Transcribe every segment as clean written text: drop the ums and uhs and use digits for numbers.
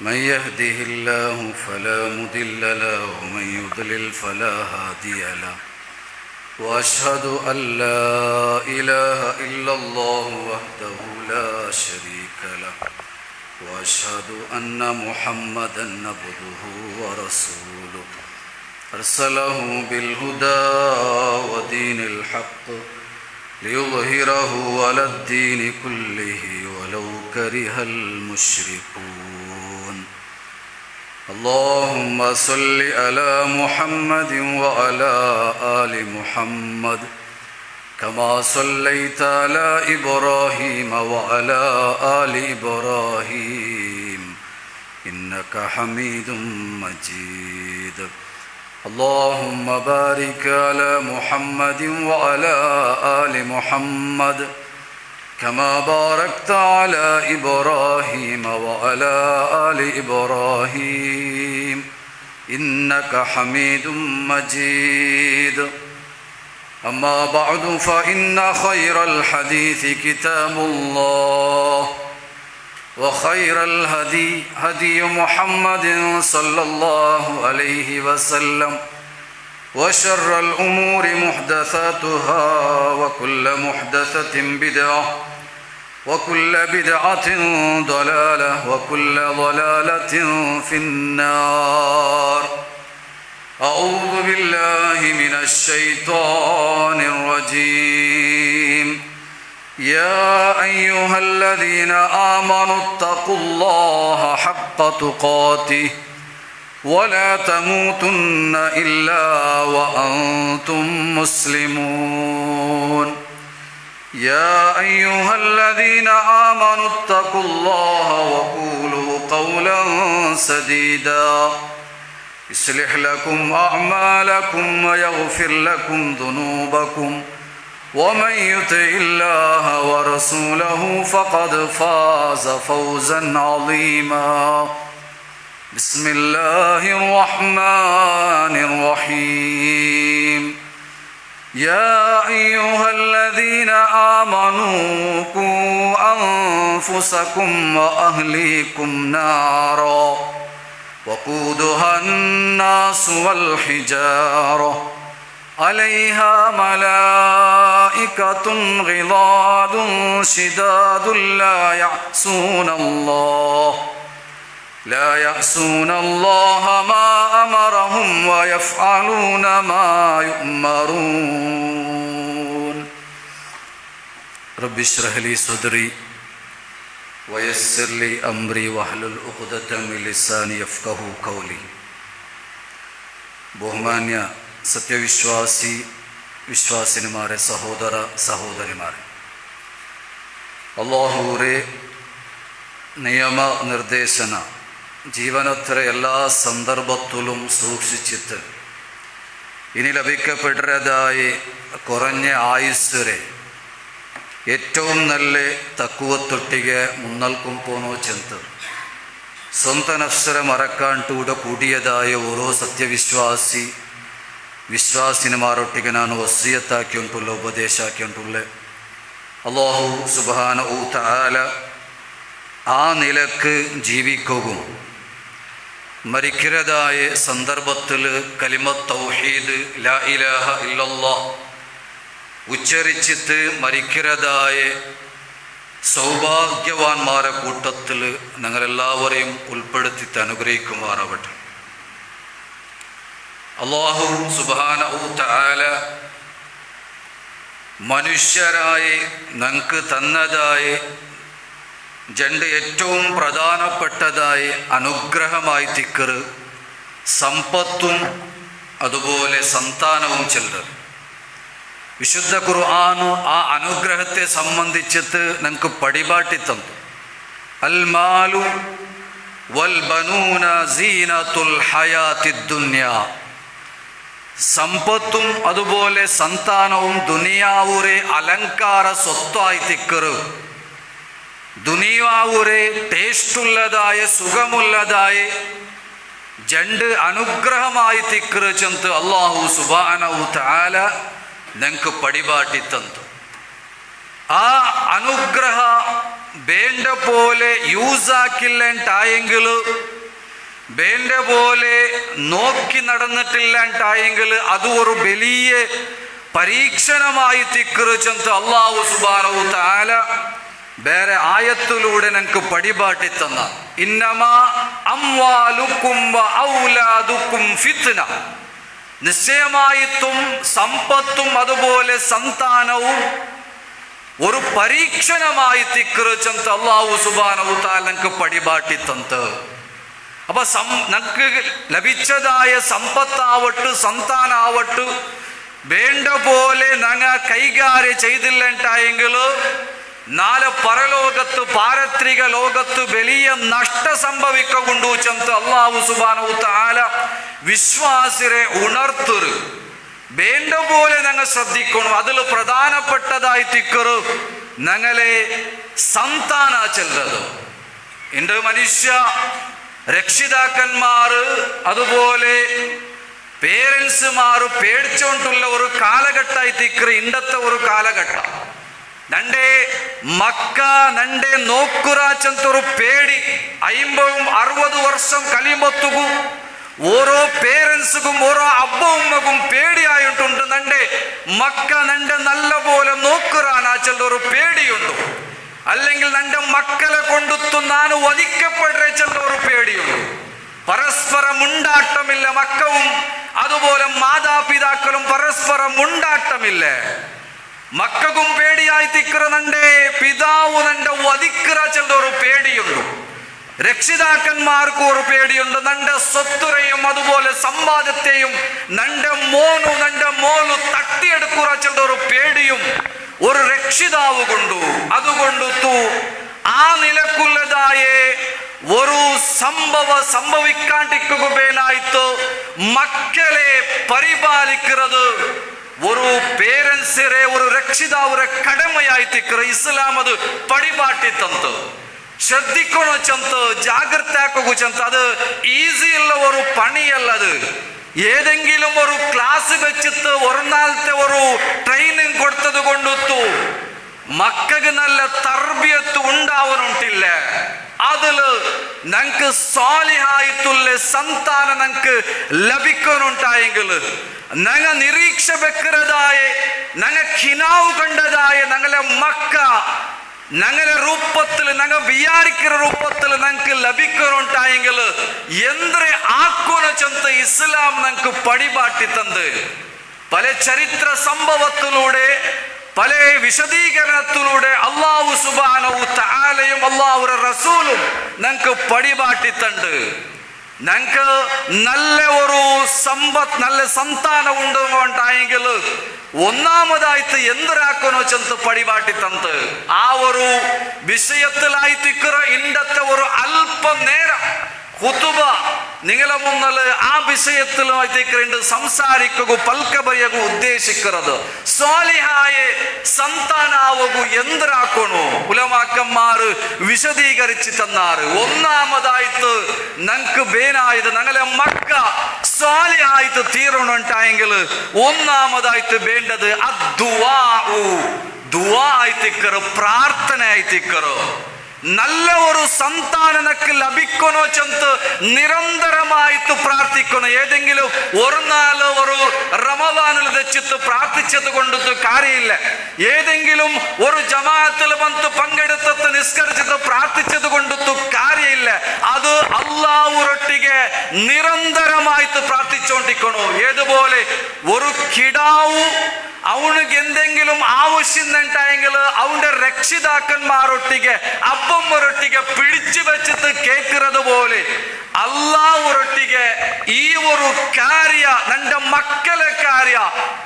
من يهده الله فلا مضل له ومن يضلل فلا هادي له وأشهد أن لا إله إلا الله وحده لا شريك له وأشهد أن محمدا عبده ورسوله أرسله بالهدى ودين الحق ليظهره على الدين كله ولو كره المشركون. اللهم صل على محمد وعلى آل محمد كما صليت على إبراهيم وعلى آل إبراهيم إنك حميد مجيد. اللهم بارك على محمد وعلى آل محمد كما باركت على إبراهيم وعلى آل إبراهيم إنك حميد مجيد. أما بعد فإن خير الحديث كتاب الله وخير الهدي هدي محمد صلى الله عليه وسلم وشر الأمور محدثاتها وكل محدثة بدعة وكل بدعة ضلالة وكل ضلالة في النار. أعوذ بالله من الشيطان الرجيم. يا أيها الذين آمنوا اتقوا الله حق تقاته ولا تموتن إلا وأنتم مسلمون. يا أيها الذين آمنوا اتقوا الله وقولوا قولا سديدا يصلح لكم أعمالكم ويغفر لكم ذنوبكم ومن يطع الله ورسوله فقد فاز فوزا عظيما. بسم الله الرحمن الرحيم. يا أيها الذين آمنوا قوا أنفسكم وأهليكم نارا وقودها الناس والحجارة عليها ملائكة غلاظ شداد لا يعصون الله ما أمرهم ويفعلون ما يؤمرون. رب اشرح لي صدري ويسر لي أمري واحلل عقدة من لساني يفقهوا قولي. ബഹുമാന്യ വിശ്വാസിനിമാരെ, സഹോദര സഹോദരിമാരെ, അല്ലാഹുവേ നിയമ നിർദ്ദേശന ജീവനത്ര എല്ലാ സന്ദർഭത്തിലും സൂക്ഷിച്ചിട്ട് ഇനി ലഭിക്കപ്പെട്ടതായി കുറഞ്ഞ ആയുസ്സരെ ഏറ്റവും നല്ല തക്കുവത്തൊട്ടിಗೆ മുന്നൽക്കും പോന്നോ ചെന്ത് ಸ್ವಂತ ನಫ್ಸರ ಮರಕಾಂಟೂಡ ಕೂಡಿಯದಾಯ ಓರೋ ವಿಶ್ವಾಸಿನಿಮಾರೊಟ್ಟಿಗೆ ನಾನು ವಸಿಯತ್ತಾಕಿ ಉಂಟುಲ್ಲ, ಉಪದೇಶ ಹಾಕಿ ಉಂಟುಳ್ಳೆ. അല്ലാഹു സുബ്ഹാനഹു തആല ആ നിലക്ക് ജീവിക്കുകയും മരിக்கிறതായ സന്ദർഭത്തിൽ കലിമത്ത് തൗഹീദ് ലാ ഇലാഹ ഇല്ലല്ലാഹ് ഉച്ചരിച്ചിട്ട് മരിக்கிறതായ സൗഭാഗ്യവാന്മാരെ കൂട്ടത്തിൽ ഞങ്ങളെല്ലാവരെയും ഉൾപ്പെടുത്തി അനുഗ്രഹിക്കുമാറാവട്ടെ. അല്ലാഹു സുബ്ഹാനഹു തആല മനുഷ്യരായി ഞങ്ങൾക്ക് തന്നതായി രണ്ട് ഏറ്റവും പ്രധാനപ്പെട്ടതായി അനുഗ്രഹമായി തിക്കറ് സമ്പത്തും അതുപോലെ സന്താനവും ചിലർ. വിശുദ്ധ ഖുർആൻ ആ അനുഗ്രഹത്തെ സംബന്ധിച്ചിട്ട് ഞങ്ങൾക്ക് പടിപാട്ടി തന്നു. അൽ മാലു വൽ ബനൂന സീനത്തുൽ ഹയാത്തിദ് ദുനിയ. സമ്പത്തും അതുപോലെ സന്താനവും ദുനിയാവുരെ അലങ്കാര സ്വത്തായി തിക്കറ്, ദുനിയാവുരെ ടേസ്റ്റുള്ളതായ സുഖമുള്ളതായ രണ്ട് അനുഗ്രഹമായി തിക്കറ് ചെന്ന് അല്ലാഹു സുബ്ഹാനഹു തആല ഞങ്ങൾക്ക് പടിപാട്ടി തന്നു. ആ അനുഗ്രഹ വേണ്ട പോലെ യൂസാക്കില്ലാണ്ടായെങ്കിൽ, വേണ്ട പോലെ നോക്കി നടന്നിട്ടില്ലാണ്ടായെങ്കിൽ അത് ഒരു വലിയ പരീക്ഷണമായി തിക്കറിച്ചെന്ന് അല്ലാഹു സുബ്ഹാനഹു തആല വേറെ ആയത്തിലൂടെ ഞങ്ങൾക്ക് പടിപാട്ടി തന്ന. ഇന്നമാ അംവാലുക്കും വ ഔലാദുക്കും ഫിത്ന, നിശ്ചയമായിട്ടും സമ്പത്തും അതുപോലെ സന്താനവും ഒരു പരീക്ഷണമായി തിക്കറിച്ചെന്ന് അല്ലാഹു സുബ്ഹാനഹു തആല ഞങ്ങൾക്ക് പടിപാട്ടി തന്നത്. അപ്പൊ നമുക്ക് ലഭിച്ചതായ സമ്പത്താവട്ടെ സന്താനാവട്ടെ വേണ്ട പോലെ ഞങ്ങൾ കൈകാര്യം ചെയ്തില്ലാണ്ടായെങ്കിൽ നാളെ പരലോകത്ത് പാരത്രിക ലോകത്ത് വലിയ നഷ്ട സംഭവിക്കൊണ്ടു ചെന്ന് അല്ലാഹു സുബ്ഹാനഹു തആല വിശ്വാസിരെ ഉണർത്തുരു. വേണ്ട പോലെ ഞങ്ങൾ ശ്രദ്ധിക്കണം. അതിൽ പ്രധാനപ്പെട്ടതായി തിക്കറ് ഞങ്ങളെ സന്താന ചെല്ലത്. എൻ്റെ മനുഷ്യ രക്ഷിതാക്കന്മാർ അതുപോലെ പേരൻസുമാർ പേടിച്ചുകൊണ്ടുള്ള ഒരു കാലഘട്ടമായി തിക്കറ് ഇണ്ടത്തെ ഒരു കാലഘട്ടം. നന്റെ മക്ക നന്റെ നോക്കുറാച്ചൊരു പേടി 50-60 വർഷം കഴിയുമ്പോത്തുകു ഓരോ പേരൻസുക്കും ഓരോ അബ്ബ ഉമ്മക്കും പേടിയായിട്ടുണ്ട്. നന്റെ മക്ക നന്റെ നല്ല പോലെ നോക്കുറാനാച്ചൊരു പേടിയുണ്ട്. അല്ലെങ്കിൽ നന്റെ മക്കളെ കൊണ്ടുത്തു ഞാൻ വധിക്കപ്പെടുന്ന ഒരു പേടിയുണ്ട്. പരസ്പരം മുണ്ടാട്ടമില്ല. മക്കവും അതുപോലെ മാതാപിതാക്കളും പരസ്പരം മുണ്ടാട്ടമില്ല. മക്കൾക്കും പേടിയായി തിക്കറ നന്റെ പിതാവ് നന്റെ വധിക്കറ ഒരു പേടിയുണ്ട്. രക്ഷിതാക്കന്മാർക്കും ഒരു പേടിയുണ്ട്. നന്റെ സ്വത്തുരെയും അതുപോലെ സമ്പാദ്യത്തെയും നന്റെ മോളു തട്ടിയെടുക്കുക ഒരു പേടിയും ഒരു രക്ഷിതാവ് കൊണ്ടു. അതുകൊണ്ടു ആ നിലക്കുള്ളതായ ഒരു സംഭവിക്കാണ്ടിരിക്കുകയായിട്ട് മക്കളെ പരിപാലിക്കുന്നത് ഒരു പേരൻസിരെ ഒരു രക്ഷിതാവുരെ കടമയായി തിക്കറ ഇസ്ലാം അത് പടിപാട്ടി തന്നത്. ശ്രദ്ധിക്കണോ ചെന്ന് ജാഗ്രത ആക്കുക ചെന്ന്. അത് ഈസിയുള്ള ഒരു പണിയല്ലത്. ഏതെങ്കിലും ഒരു ക്ലാസ് വെച്ചിട്ട് ഒരു നാളത്തെ ഒരു ട്രെയിനിങ് കൊടുത്തത് കൊണ്ടു മക്കൾക്ക് നല്ല തർബിയത്ത് ഉണ്ടാവുന്നുണ്ടില്ല. അതില് ഞങ്ങൾക്ക് സ്വാലിഹായിട്ടുള്ള സന്താനം ഞങ്ങൾക്ക് ലഭിക്കുന്നുണ്ടായെങ്കിൽ ഞങ്ങൾ നിരീക്ഷ വെക്കുന്നതായ ഞങ്ങൾ ഖിനാവ് കണ്ടതായ ഞങ്ങളെ മക്ക ഞങ്ങളെ രൂപത്തിൽ ഞങ്ങൾ വിചാരിക്കുന്ന രൂപത്തിൽ ഞങ്ങൾക്ക് ലഭിക്കുന്നുണ്ടായെങ്കിൽ എന്തൊരു ആക്കുന്ന ചെന്ന് ഇസ്ലാം ഞങ്ങൾക്ക് പടിപാട്ടി തന്ന് പല ചരിത്ര സംഭവത്തിലൂടെ പല വിശദീകരണത്തിലൂടെ അല്ലാഹു സുബ്ഹാനഹു തആലയും അല്ലാഹുവിന്റെ റസൂലും ഞങ്ങൾക്ക് പടിപാട്ടി തണ്ട്. ഞങ്ങൾക്ക് നല്ല ഒരു സമ്പത്ത് നല്ല സന്താനം ഉണ്ടായെങ്കിൽ ഒന്നാമതായിട്ട് എന്തൊരാക്കണോ ചെന്ന് പടിപാട്ടി തന്ന് ആ ഒരു വിഷയത്തിലായിട്ട് ഇന്നത്തെ ഒരു അല്പം നേരം ഖുതുബ നിങ്ങളെ മുന്നിൽ ആ വിഷയത്തിലായിട്ട് സംസാരിക്കുക പൽക്കബയകു ഉദ്ദേശിക്കുന്നത് സ്വാലിഹായ സന്താനാവകു എന്തൊരാക്കണോ ഉലമാക്കന്മാർ വിശദീകരിച്ച് തന്നാറ്. ഒന്നാമതായിട്ട് ഞങ്ങൾക്ക് വേനായത് ഞങ്ങളെ മക്ക സ്വാലിഹായിട്ട് തീരണുണ്ടായെങ്കിൽ ഒന്നാമതായിട്ട് വേണ്ടത് ദുആ ആയിത്തിക്കറ്, പ്രാർത്ഥന ആയിത്തിക്കറ്. നല്ല ഒരു സന്താനനക്ക് ലഭിക്കണോ ചെന്ന് നിരന്തരമായിട്ട് പ്രാർത്ഥിക്കണം. ഏതെങ്കിലും ഒരു നാൾ ഒരു റമദാനിൽ വെച്ചിട്ട് പ്രാർത്ഥിച്ചത് കൊണ്ടിട്ട് കാര്യമില്ല. ഏതെങ്കിലും ഒരു ജമാഅത്തിൽ വന്ന് പങ്കെടുത്തിട്ട് നിസ്കരിച്ചിട്ട് പ്രാർത്ഥിച്ചത് കൊണ്ടിട്ട് കാര്യമില്ല. അത് അല്ലാഹുവൊട്ടിಗೆ നിരന്തരമായിട്ട് പ്രാർത്ഥിച്ചുകൊണ്ടിരിക്കണോ. ഏതുപോലെ ഒരു കിടാവു അവനിക്ക് എന്തെങ്കിലും ആവശ്യമുണ്ടായെങ്കിൽ അവന്റെ രക്ഷിതാക്കന്മാരൊട്ടിಗೆ അപ്പന്മാരൊട്ടിಗೆ പിടിച്ചു വെച്ചിട്ട് കേൾക്കുന്നത് പോലെ അല്ലാഹുവൊട്ടിಗೆ ഈ ഒരു കാര്യ നന്റെ മക്കളെ കാര്യ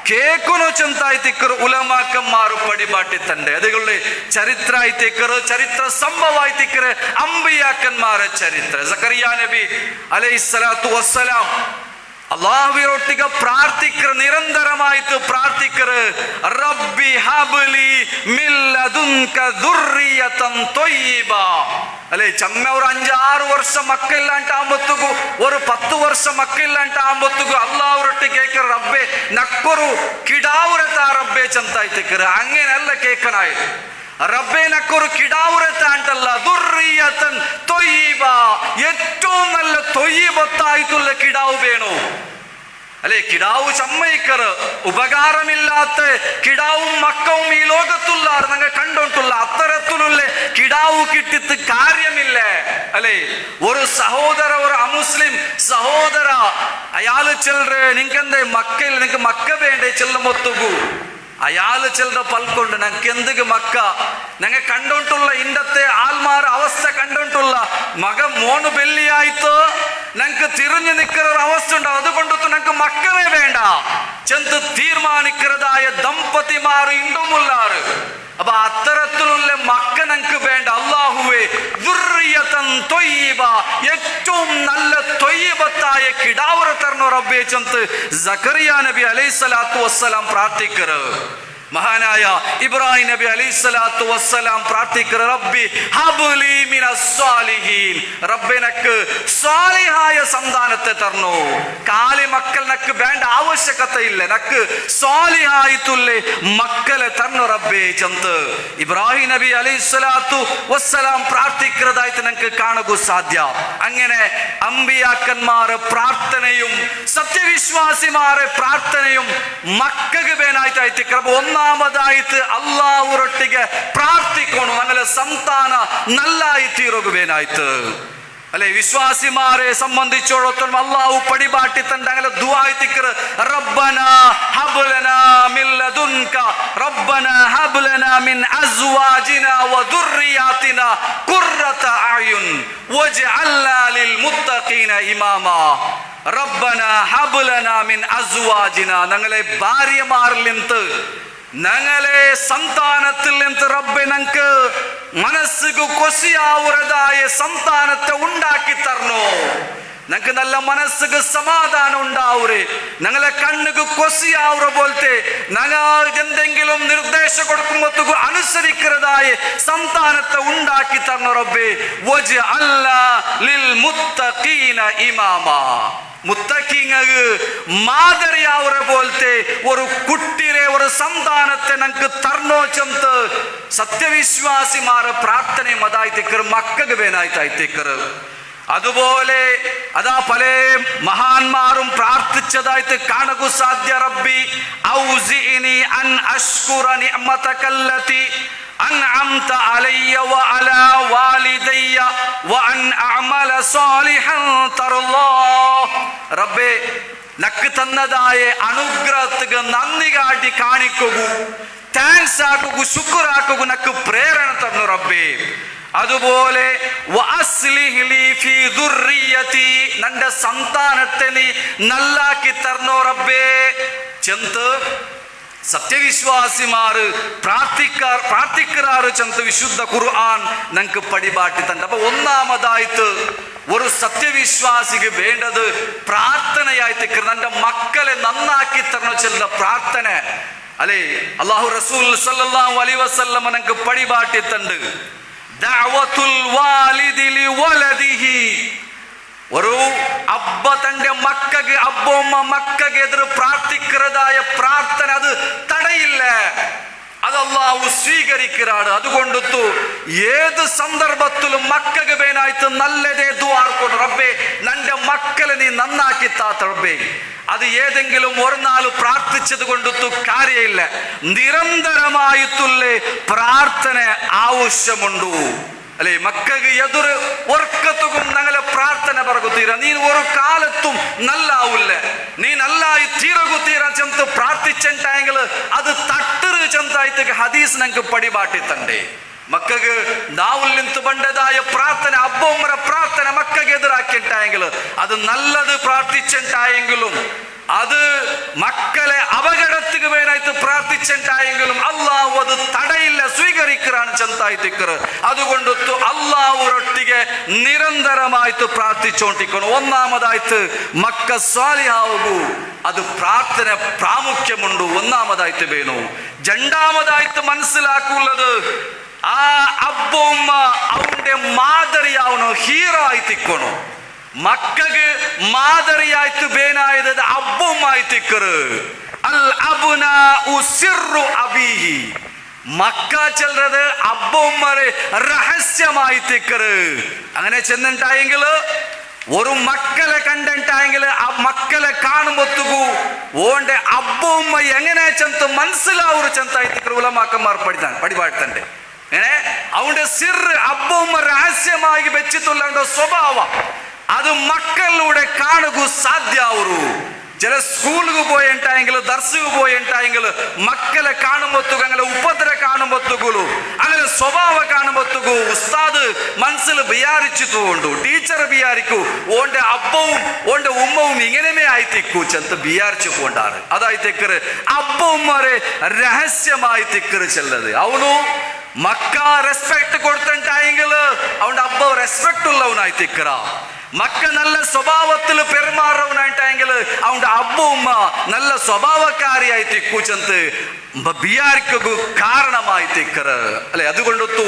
കേൾക്കുന്നു ചെന്തായിത്തിക്കറ് ഉലമാക്കന്മാರು പടിപാട്ടി തന്റെ. അതുകൊണ്ട് ചരിത്ര ആയിത്തിക്കറ് ചരിത്ര സംഭവമായിത്തിക്കറ് അമ്പിയാക്കന്മാരെ ചരിത്ര. സക്കറിയ നബി അലൈഹിസ്സലാത്തു വസ്സലാം അല്ലാഹുവിനൊട്ടിಗೆ പ്രാർത്ഥിക്കറ്, നിരന്തരമായിട്ട് പ്രാർത്ഥിക്കറ്. റബ്ബി ഹബ്ലി മിൻ ലദുൻക ദുർരിയതൻ ത്വയ്യിബ. അല്ലെ ചമ്മ ഒരു 5-6 വർഷം മക്കളില്ലാണ്ടാകുമ്പോഴത്തേക്കു ഒരു 10 വർഷം മക്കളില്ലാണ്ടാകുമ്പോഴത്തേക്കു അല്ലാഹുവൊട്ടിಗೆ കേൾക്കറ് റബ്ബേ നക്കൊരു കിടാവുരത്താ റബ്ബേ ചെന്തായിത്തിക്കറ്. അങ്ങനെയല്ല കേൾക്കനായി. റബ്ബേ നക്കൊരു കിടാവുറത്താണ്ടല്ല ദുർറിയതൻ ത്വയ്യിബ, ഏറ്റവും നല്ല ത്വയ്യിബത്തായിട്ടുള്ള കിടാവ് വേണോ അല്ലെ? കിടാവ് ചമ്മയിക്കറ് ഉപകാരമില്ലാത്ത കിടാവും മക്കവും ഈ ലോകത്തുള്ള നിങ്ങൾ കണ്ടോണ്ടുള്ള അത്തരത്തിലുള്ള കിടാവ് കിട്ടിത്ത് കാര്യമില്ല അല്ലെ? ഒരു സഹോദര, ഒരു അമുസ്ലിം സഹോദര അയാള് ചെല്ല് നിങ്ങെന്തേ മക്കയിൽ നിനക്ക് മക്ക വേണ്ടേ ചെല്ലുമൊത്തുകൂ, അയാള് ചെല്ലുന്ന പൽക്കൊണ്ട് ഞങ്ങൾക്ക് എന്തൊക്കെ മക്ക ഞങ്ങൾ കണ്ടോണ്ടുള്ള ഇന്നത്തെ ആൾമാർ അവസ്ഥ കണ്ടോണ്ടുള്ള മോന് ബെല്ലിയായിട്ട് ഞങ്ങൾക്ക് തിരിഞ്ഞു നിൽക്കുന്ന ഒരു അവസ്ഥ ഉണ്ടാവും. അതുകൊണ്ട് ഞങ്ങൾക്ക് മക്കളെ വേണ്ട ചെന്ന് തീരുമാനിക്കുന്നതായ ദമ്പതിമാർ ഇണ്ടുമുള്ളാറ്. അപ്പൊ അത്തരത്തിലുള്ള മക്ക ഞങ്ങൾക്ക് വേണ്ട. അല്ലാഹുവേ ദുർറിയതൻ ത്വയ്യിബ, ഏറ്റവും നല്ല ത്വയ്യിബത്തായ കിടാവുറ തരണോ റബ്ബേ ചെന്ന് സക്കറിയ നബി അലൈഹിസ്സലാത്തു വസ്സലാം പ്രാർത്ഥിക്കറ്. മഹാനായ ഇബ്രാഹിം നബി അലൈഹിസ്സലാത്തു വസ്സലാം പ്രാർത്ഥിക്കറ്, റബ്ബി ഹബ്ലി മിനസ് സ്വാലിഹീൻ, റബ്ബേ നക്ക് സ്വാലിഹായ സന്താനത്തെ തരണോ. കാലി മക്കൾ നക്ക് വേണ്ട ആവശ്യകത ഇല്ല, നക്ക് സ്വാലിഹായിട്ടുള്ള മക്കളെ തരണോ റബ്ബേ ചെന്ന് ഇബ്രാഹിം നബി അലൈഹിസ്സലാത്തു വസ്സലാം പ്രാർത്ഥിക്കുന്നതായിട്ട് ഞങ്ങൾക്ക് കാണുക സാധ്യ. അങ്ങനെ അമ്പിയാക്കന്മാരെ പ്രാർത്ഥനയും സത്യവിശ്വാസിമാരെ പ്രാർത്ഥനയും മക്കൾക്ക് വേനായിട്ടായിട്ട് ഒന്നാമതായിട്ട് അല്ലാഹുവൊಟ್ಟಿಗೆ പ്രാർത്ഥിക്കണം. അങ്ങനെ സന്താന നല്ലായി തീരുകവേനായിട്ട് അല്ലെ? വിശ്വാസിമാരെ സംബന്ധിച്ചോടത്തോളം അല്ലാഹു പടിപാട്ടി തന്റെ അങ്ങനെ ദുആയിത്തിക്കറ്, റബ്ബനാ ഹബ്ലനാ മിൻ ലദുൻക റബ്ബനാ ഹബ്ലനാ മിൻ അസ്വാജിനാ വദുർരിയാതിനാ ഖുർറത അയുൻ വജ്അൽനാ ലിൽ മുത്തഖീന ഇമാമാ. റബ്ബനാ ഹബ്ലനാ മിൻ അസ്വാജിനാ, ഞങ്ങളെ ഭാര്യമാരിൽ നിന്ന് ഞങ്ങളെ സന്താനത്തിൽ നിന്ന് റബ്ബെ ഞങ്ങൾക്ക് മനസ്സിക്ക് കൊസിയാവുന്നതായ സന്താനത്തെ ഉണ്ടാക്കി തരണോ. ഞങ്ങൾക്ക് നല്ല മനസ്സിക്ക് സമാധാനം ഉണ്ടാവൂരെ, ഞങ്ങളെ കണ്ണുക്ക് കൊസിയാവുന്ന പോലത്തെ ഞങ്ങൾ എന്തെങ്കിലും നിർദ്ദേശം കൊടുക്കുമ്പോൾ അനുസരിക്കുന്നതായ സന്താനത്തെ ഉണ്ടാക്കി തരണോ റബ്ബേ. വജ്അൽനാ ലിൽ മുത്തഖീന ഇമാമാ, മുത്തഖീങ്ങൾക്ക് മാതൃയാവുന്ന പോലത്തെ ഒരു കുട്ടിയെ, ഒരു സന്താനത്തെ ഞങ്ങൾക്ക് തരണോ ചെന്ന് സത്യവിശ്വാസിമാരെ പ്രാർത്ഥനയും അതായിത്തേക്കറ്, മക്കൾക്ക് വേനായിട്ടായിത്തേക്കറ്. അതുപോലെ അതാ പല മഹാന്മാരും പ്രാർത്ഥിച്ചതായിട്ട് കാണുക സാധ്യ. റബ്ബി ഔസിഇനി അൻ അഷ്കുറ നിഅമതകല്ലതി അൻഅംത അലയ്യ വഅലാ വാലിദയ്യ വഅൻ അഅമല സാലിഹൻ തർളാഹ്. റബ്ബേ നക്ക് തന്നതായ അനുഗ്രഹത്തിന് നന്ദി കാട്ടി കാണിക്കൂ, താങ്ക്സ് ആക്കൂ, ശുക്രാക്കൂ, നക്ക് പ്രേരണ തന്നു റബ്ബേ. അതുപോലെ നന്റെ സന്താനത്തെ നീ നല്ലാക്കി തരണോ റബ്ബേ ചെന്ത് സത്യവിശ്വാസിമാര് പ്രാർത്ഥിക്കാറ് ചെന്ത് വിശുദ്ധ ഖുർആൻ ഞങ്ങൾക്ക് പടിപാട്ടി തന്നെ. അപ്പൊ ഒന്നാമതായിട്ട് ഒരു സത്യവിശ്വാസിക്ക് വേണ്ടത് പ്രാർത്ഥനയായിട്ട് നന്റെ മക്കളെ നന്നാക്കി തരണം ചെന്ന പ്രാർത്ഥന അല്ലെ? അല്ലാഹു റസൂൽ സല്ലല്ലാഹു അലൈഹി വസല്ലം ഞങ്ങൾക്ക് പടിപാട്ടിട്ടുണ്ട്. ദഅവത്തുൽ വാലിദി ലിവലദിഹി, ഒരു അബ്ബ തന്റെ മക്കൾക്ക് അബ്ബമ്മ മക്കൾക്ക് എതിര് പ്രാർത്ഥിക്കുന്നതായ പ്രാർത്ഥന അത് തടയില്ല, അത് അല്ലാഹു സ്വീകരിക്കാണ്. അതുകൊണ്ടു ഏത് സന്ദർഭത്തിലും മക്കൾക്ക് വേനായിട്ട് നല്ലതേ ദുആർക്കണം. റബ്ബേ നന്റെ മക്കളെ നീ നന്നാക്കി താത്ത റബ്ബേ. അത് ഏതെങ്കിലും ഒരു നാൾ പ്രാർത്ഥിച്ചത് കൊണ്ടു കാര്യമില്ല, നിരന്തരമായിട്ടുള്ള പ്രാർത്ഥന ആവശ്യമുണ്ടു അല്ലെ? മക്കൾക്ക് എതിർ ഒർക്കത്തും ഞങ്ങളെ പ്രാർത്ഥന പറകുത്തീര, നീ ഒരു കാലത്തും നല്ലാവില്ല, നീ നല്ലായി തീരകുത്തീര ചെന്ന് പ്രാർത്ഥിച്ചെങ്കിൽ അത് തട്ടറ് ചെന്നായിട്ട് ഹദീസ് ഞങ്ങൾക്ക് പടിപാട്ടി തണ്ടേ. മക്കൾക്ക് നാവിൽ നിന്ന് പണ്ടതായ പ്രാർത്ഥന അബ്ബമ്മര പ്രാർത്ഥന മക്കൾക്ക് എതിരാക്കിയിട്ടായെങ്കിൽ അത് നല്ലത് പ്രാർത്ഥിച്ചിട്ടായെങ്കിലും അത് മക്കളെ അപകടത്തിന് വേനായിട്ട് പ്രാർത്ഥിച്ചിട്ടായെങ്കിലും അള്ളാഹു അത് തടയില്ല, സ്വീകരിക്കാണ് ചെന്തായിത്തിക്കറ്. അതുകൊണ്ട് അള്ളാഹുരൊട്ടിಗೆ നിരന്തരമായിട്ട് പ്രാർത്ഥിച്ചോണ്ടിരിക്കണം. ഒന്നാമതായിട്ട് മക്ക സ്വാലിഹാവൂ, അത് പ്രാർത്ഥന പ്രാമുഖ്യമുണ്ട്. ഒന്നാമതായിട്ട് വേണു. രണ്ടാമതായിട്ട് മനസ്സിലാക്കുള്ളത് ആ അബ്ബമ്മ അവന്റെ മാതൃയാവണോ, ഹീറോ ആയിത്തിക്കണോ. മക്കൾക്ക് മാതൃയായിട്ട് വേനായത് അബ്ബുമായി തിക്കറ്. അൽ അബ്നാഉ സിർറു അബീഹി, മക്ക ചെല്ലുന്നത് അബ്ബ ഉമ്മരെ രഹസ്യമായി തിക്കറ്. അങ്ങനെ ചെന്നിട്ടായെങ്കിൽ ഒരു മക്കളെ കണ്ടിട്ടായെങ്കിൽ ആ മക്കളെ കാണുമ്പൊത്തുകൂ ഓന്റെ അബ്ബ ഉമ്മ എങ്ങനെ ചെന്ന് മനസ്സിലാവൂർ ചെന്തായി തിക്കറ് ഉലമാക്കന്മാർ പടിപാടുത്തണ്ടേ. അങ്ങനെ അവന്റെ സിർ അബ്ബ ഉമ്മ രഹസ്യമായി വെച്ചിട്ടുള്ള സ്വഭാവം അത് മക്കളിലൂടെ കാണുക സാധ്യാവൂ. ചില സ്കൂളിಗೆ പോയിട്ടായെങ്കിൽ ദർസിಗೆ പോയിട്ടായെങ്കിൽ മക്കളെ കാണുമ്പൊത്തുക അങ്ങനെ ഉപദ്ര കാണുമ്പൊത്തുകളു അങ്ങനെ സ്വഭാവ കാണുമ്പൊത്തുകു ഉസ്താദ് മനസ്സിൽ വിചാരിച്ചിട്ടുണ്ടു, ടീച്ചർ വിചാരിക്കൂ ഓന്റെ അബ്ബവും ഓന്റെ ഉമ്മവും ഇങ്ങനെ ആയിത്തിക്കൂ ചെന്ന് വിചാരിച്ചു കൊണ്ടാണ്. അതായി തിക്കറ് അബ്ബ ഉമ്മരെ രഹസ്യമായി തിക്കറ് ചെല്ലത്. അവನು മക്ക റെസ്പെക്ട് കൊടുത്തിട്ടായെങ്കിൽ അവന്റെ അബ്ബ റെസ്പെക്ട് ഉള്ളവനായി തിക്കറ. മക്ക നല്ല സ്വഭാവത്തിൽ പെരുമാറവനായിട്ടെങ്കിൽ അവന്റെ അബ്ബ ഉമ്മ നല്ല സ്വഭാവക്കാരിയായി തിക്കൂച്ചന്ത് ബിയാരിക്കു കാരണമായി തിക്കറ് അല്ലെ. അതുകൊണ്ടൊത്തു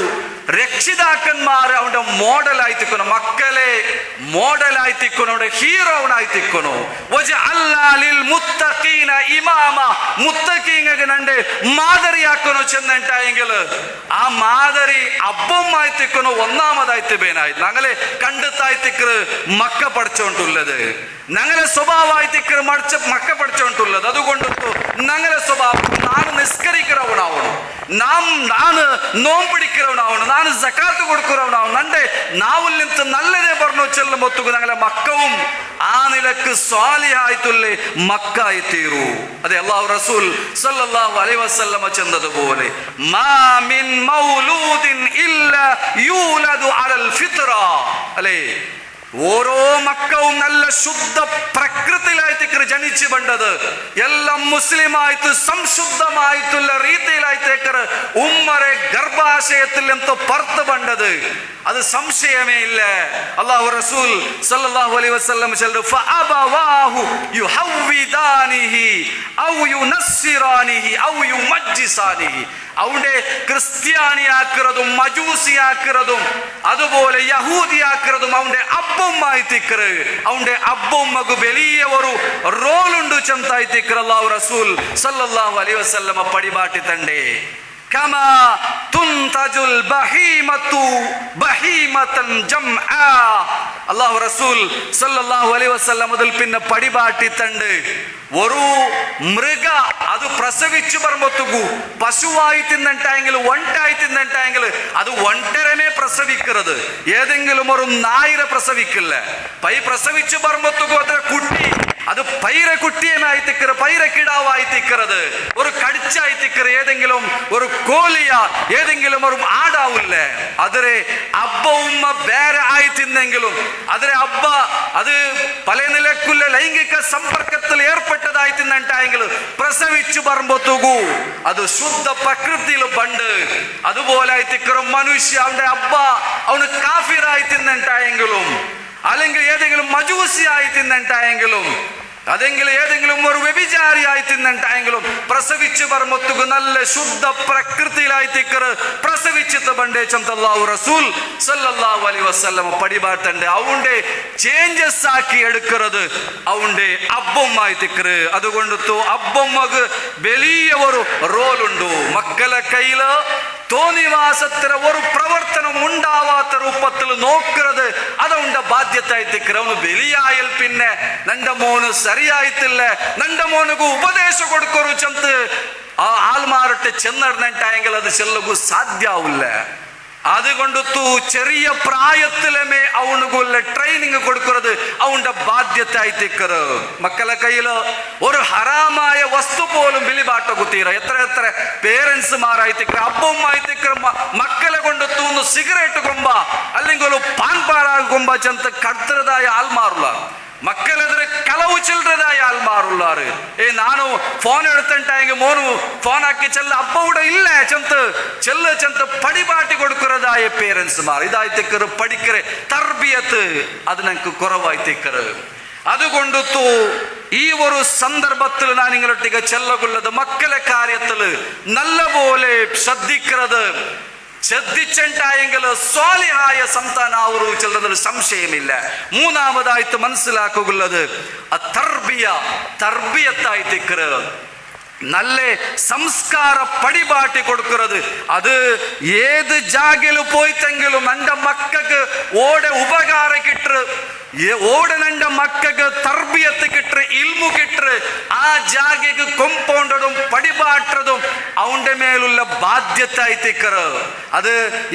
രക്ഷിതാക്കന്മാർ അവന്റെ മോഡലായി തിക്കണം, മക്കളെ മോഡലായി തിക്കണം, അവന്റെ ഹീറോവനായി തിക്കണം. ഇമാമ മുത്തക്കീങ്ങക്ക് നണ്ട് മാതറിയാക്കണോ ചെന്നിട്ടായെങ്കിൽ ആ മാതറി അബ്ബമായി തിക്കണോ ഒന്നാമതായിട്ട് ബേനായി ഞങ്ങളെ കണ്ടെത്തായി തിക്കറ് മക്ക പഠിച്ചോണ്ടുള്ളത്, ഞങ്ങളെ സ്വഭാവമായി തിക്കറ് മക്ക പഠിച്ചോണ്ടുള്ളത്. അതുകൊണ്ടൊത്തു ഞങ്ങളെ സ്വഭാവം ನಾನು ನಿಸ್ಕರಿக்கிறವನಾವನು, ನಾನು ನೋವು പിടിக்கிறവനാവണം, ನಾನು സക്കാത്ത് കൊടുക്കുന്നവനാവണം. നന്റെ നാവിൽ നിന്ന് നല്ലതേ പറഞ്ഞു ചെല്ലും ഒത്തുക ഞങ്ങളെ മക്കവും ആ നിലക്ക് സ്വാലിഹായിട്ടുള്ള മക്കായി തീരൂ. അതെ അല്ലാഹു റസൂൽ സല്ലല്ലാഹു അലൈഹി വസല്ലമ ചെന്നതുപോലെ മാ മിൻ മൗലൂദിൻ ഇല്ലാ യൂലദു അലൽ ഫിത്ര അല്ലേ. ഓരോ മക്കവും നല്ല ശുദ്ധ പ്രകൃതിയിലായിട്ട് ജനിച്ചു പണ്ടത് എല്ലാം മുസ്ലിമായിട്ട് സംശുദ്ധമായിട്ടുള്ള രീതിയിലായിട്ടേക്കറ് ഉമ്മറെ ഗർഭാശയത്തിൽ എന്തോ പുറത്ത് പണ്ടത് അത് സംശയമേ ഇല്ല. അല്ലാഹു റസൂൽ സല്ലല്ലാഹു അലൈഹി വസല്ലം ചൊല്ലു ഫഅബവാഹു യുഹവ്വിദാനിഹി ഔ യുനസ്സിറാനിഹി ഔ യുമജ്ജിസാനിഹി. അവന്റെ ക്രിസ്ത്യാനിയാക്കുന്നതും മജൂസിയാക്കുന്നതും അതുപോലെ യഹൂദിയാക്കുന്നതും അവന്റെ അബ്ബുമ്മായി തിക്കറ്. അവന്റെ അബ്ബുമ്മക്ക് വലിയ ഒരു റോളുണ്ട് ചെന്തായി തിക്കറ് അല്ലാഹു റസൂൽ സല്ലല്ലാഹു അലൈഹി വസല്ലം പടിപാട്ടി തണ്ടേ. കമാ തുൻതജുൽ ബഹീമതു ബഹീമതൻ ജംആ. അല്ലാഹു റസൂൽ സല്ലല്ലാഹു അലൈഹി വസല്ലം അതിൽ പിന്നെ പടിപാട്ടി തണ്ട് ഒരു മൃഗ അത് പ്രസവിച്ചു പറമ്പൊത്തുകൂ പശുവായി തിന്നിട്ടായെങ്കിൽ ഒണ്ടായി തിന്നിട്ടായെങ്കിൽ അത് ഒണ്ടരമേ പ്രസവിക്കുന്നത്, ഏതെങ്കിലും ഒരു നായിര പ്രസവിക്കില്ല. പൈ പ്രസവിച്ചു പറമ്പൊത്തുകൂ അത്ര കുട്ടി അത് പൈര കുട്ടിയമായി തിക്കറ് പൈര കിടാവായി തിക്കറത് ഒരു കടിച്ചായി തിക്കറ് ഏതെങ്കിലും ഒരു കോലിയ ഏതെങ്കിലും ഒരു ആടാവില്ല. അതിരെ അബ്ബ ഉമ്മ ಬೇರೆ ആയി തിന്നെങ്കിലും അതിരെ അബ്ബ അത് പല നിലക്കുള്ള ലൈംഗിക സമ്പർക്കത്തിൽ ഏർപ്പെട്ടതായി തിന്നിട്ടായെങ്കിൽ പ്രസവിച്ചു പറമ്പൊത്തുകൂ അത് ശുദ്ധ പ്രകൃതിയിൽ പണ്ട് അതുപോലെ ആയി തിക്കറും മനുഷ്യ അവന്റെ അബ്ബ അവന് കാഫിറായി തിന്നിട്ടായെങ്കിലും അല്ലെങ്കിൽ ഏതെങ്കിലും മജൂസിയായി തിന്നിട്ടായെങ്കിലും അതെങ്കിലും ഏതെങ്കിലും ഒരു വ്യഭിചാരിയായി തിന്നിട്ടായെങ്കിലും പ്രസവിച്ചു പറമ്പൊത്തുക നല്ല ശുദ്ധ പ്രകൃതിയിലായി തിക്കറ് പ്രസവിച്ചിട്ട് ബണ്ടേ ചന്തല്ലാഹു റസൂൽ സല്ലല്ലാഹു അലൈഹി വസല്ലം പടിപാട്ടണ്ട് അവന്റെ ചേഞ്ചസ് ആക്കി എടുക്കുന്നത് അവന്റെ അബ്ബുമ്മായി തിക്കറ്. അതുകൊണ്ട് അബ്ബുമ്മക്ക് വലിയ ഒരു റോളുണ്ട്. മക്കളെ കയ്യില് തോന്നിവാസത്തിന് ഒരു പ്രവർത്തനം ഉണ്ടാവാത്ത രൂപത്തിൽ നോക്കുന്നത് അതവന്റെ ബാധ്യതായി തിക്കറ്. അവന് വലിയായാൽ പിന്നെ നന്റെ മോന് സരിയായിട്ടില്ല, നന്റെ മോനക്ക് ഉപദേശം കൊടുക്കൊരു ചെന്ന് ആ ആൾമാരട്ടെ ചെന്നിടന്നിട്ടായെങ്കിൽ അത് ചെല്ലകു സാധ്യാവില്ല. അതുകൊണ്ടു ചെറിയ പ്രായത്തിലമേ അവനുകൊല്ല ട്രെയിനിങ് കൊടുക്കുന്നത് അവന്റെ ബാധ്യതായി തിക്കറ്. മക്കളെ കയ്യില് ഒരു ഹറാമായ വസ്തു പോലും ബിലിബാട്ട കുത്തീര എത്ര എത്ര പേരൻസുമാരായി തിക്കറ് അബ്ബുമ്മായി തിക്കറ് മക്കളെ കൊണ്ട് തൂന്ന് സിഗരറ്റ് കൊമ്പ അല്ലെങ്കിൽ ഒരു പാൻപാറാ കൊമ്പ ചെന്ന് കടത്തുന്നതായ ആൾമാറുള്ള മക്കളെതിരെ കളവ് ചെല്ലുന്നതായ ആൾമാറുള്ളാറ്. ನಾನು ಫೋನ್ എടുത്തിട്ടായെങ്കിൽ മോനു ഫോൺ ആക്കി ചെല്ല അബ്ബവിടെ ഇല്ല ചെന്ന് ചെല്ല് ചെന്ന് പടിപാട്ടി കൊടുക്കുന്നതായ പേരൻസുമാർ ഇതായി തിക്കറ് പഠിക്കറ് തർബിയത്ത് അത് ഞങ്ങൾക്ക് കുറവായി തിക്കറ്. അതുകൊണ്ട് ഈ ഒരു സന്ദർഭത്തിൽ ഞാൻ നിങ്ങളൊട്ടിಗೆ ചെല്ലകുള്ളത് മക്കളെ കാര്യത്തിൽ നല്ലപോലെ ശ്രദ്ധിക്കുന്നത് ശ്രദ്ധിച്ചിട്ടായെങ്കിൽ സ്വാലിഹായ സന്താനാവൂ ചെല്ലുന്നതിൽ സംശയമില്ല. മൂന്നാമതായിട്ട് മനസ്സിലാക്കുള്ളത് തർബിയത്തായി തിക്കറ്. നല്ല സംസ്കാര പടിപാട്ടി കൊടുക്കുന്നത്. അത് ഏത് ജാഗില് പോയിട്ടെങ്കിലും എൻ്റെ മക്കൾക്ക് ഓടെ ഉപകാരം കിട്ടു, ഓടെ എൻ്റെ മക്കൾക്ക് തർബിയത്ത് കിട്ടു, ഇൽമു കിട്ടു. ആ ജാഗക്ക് കൊമ്പൗണ്ടതും പടിപാട്ടതും അവന്റെ മേലുള്ള ബാധ്യത ആയിത്തിക്കറ്. അത്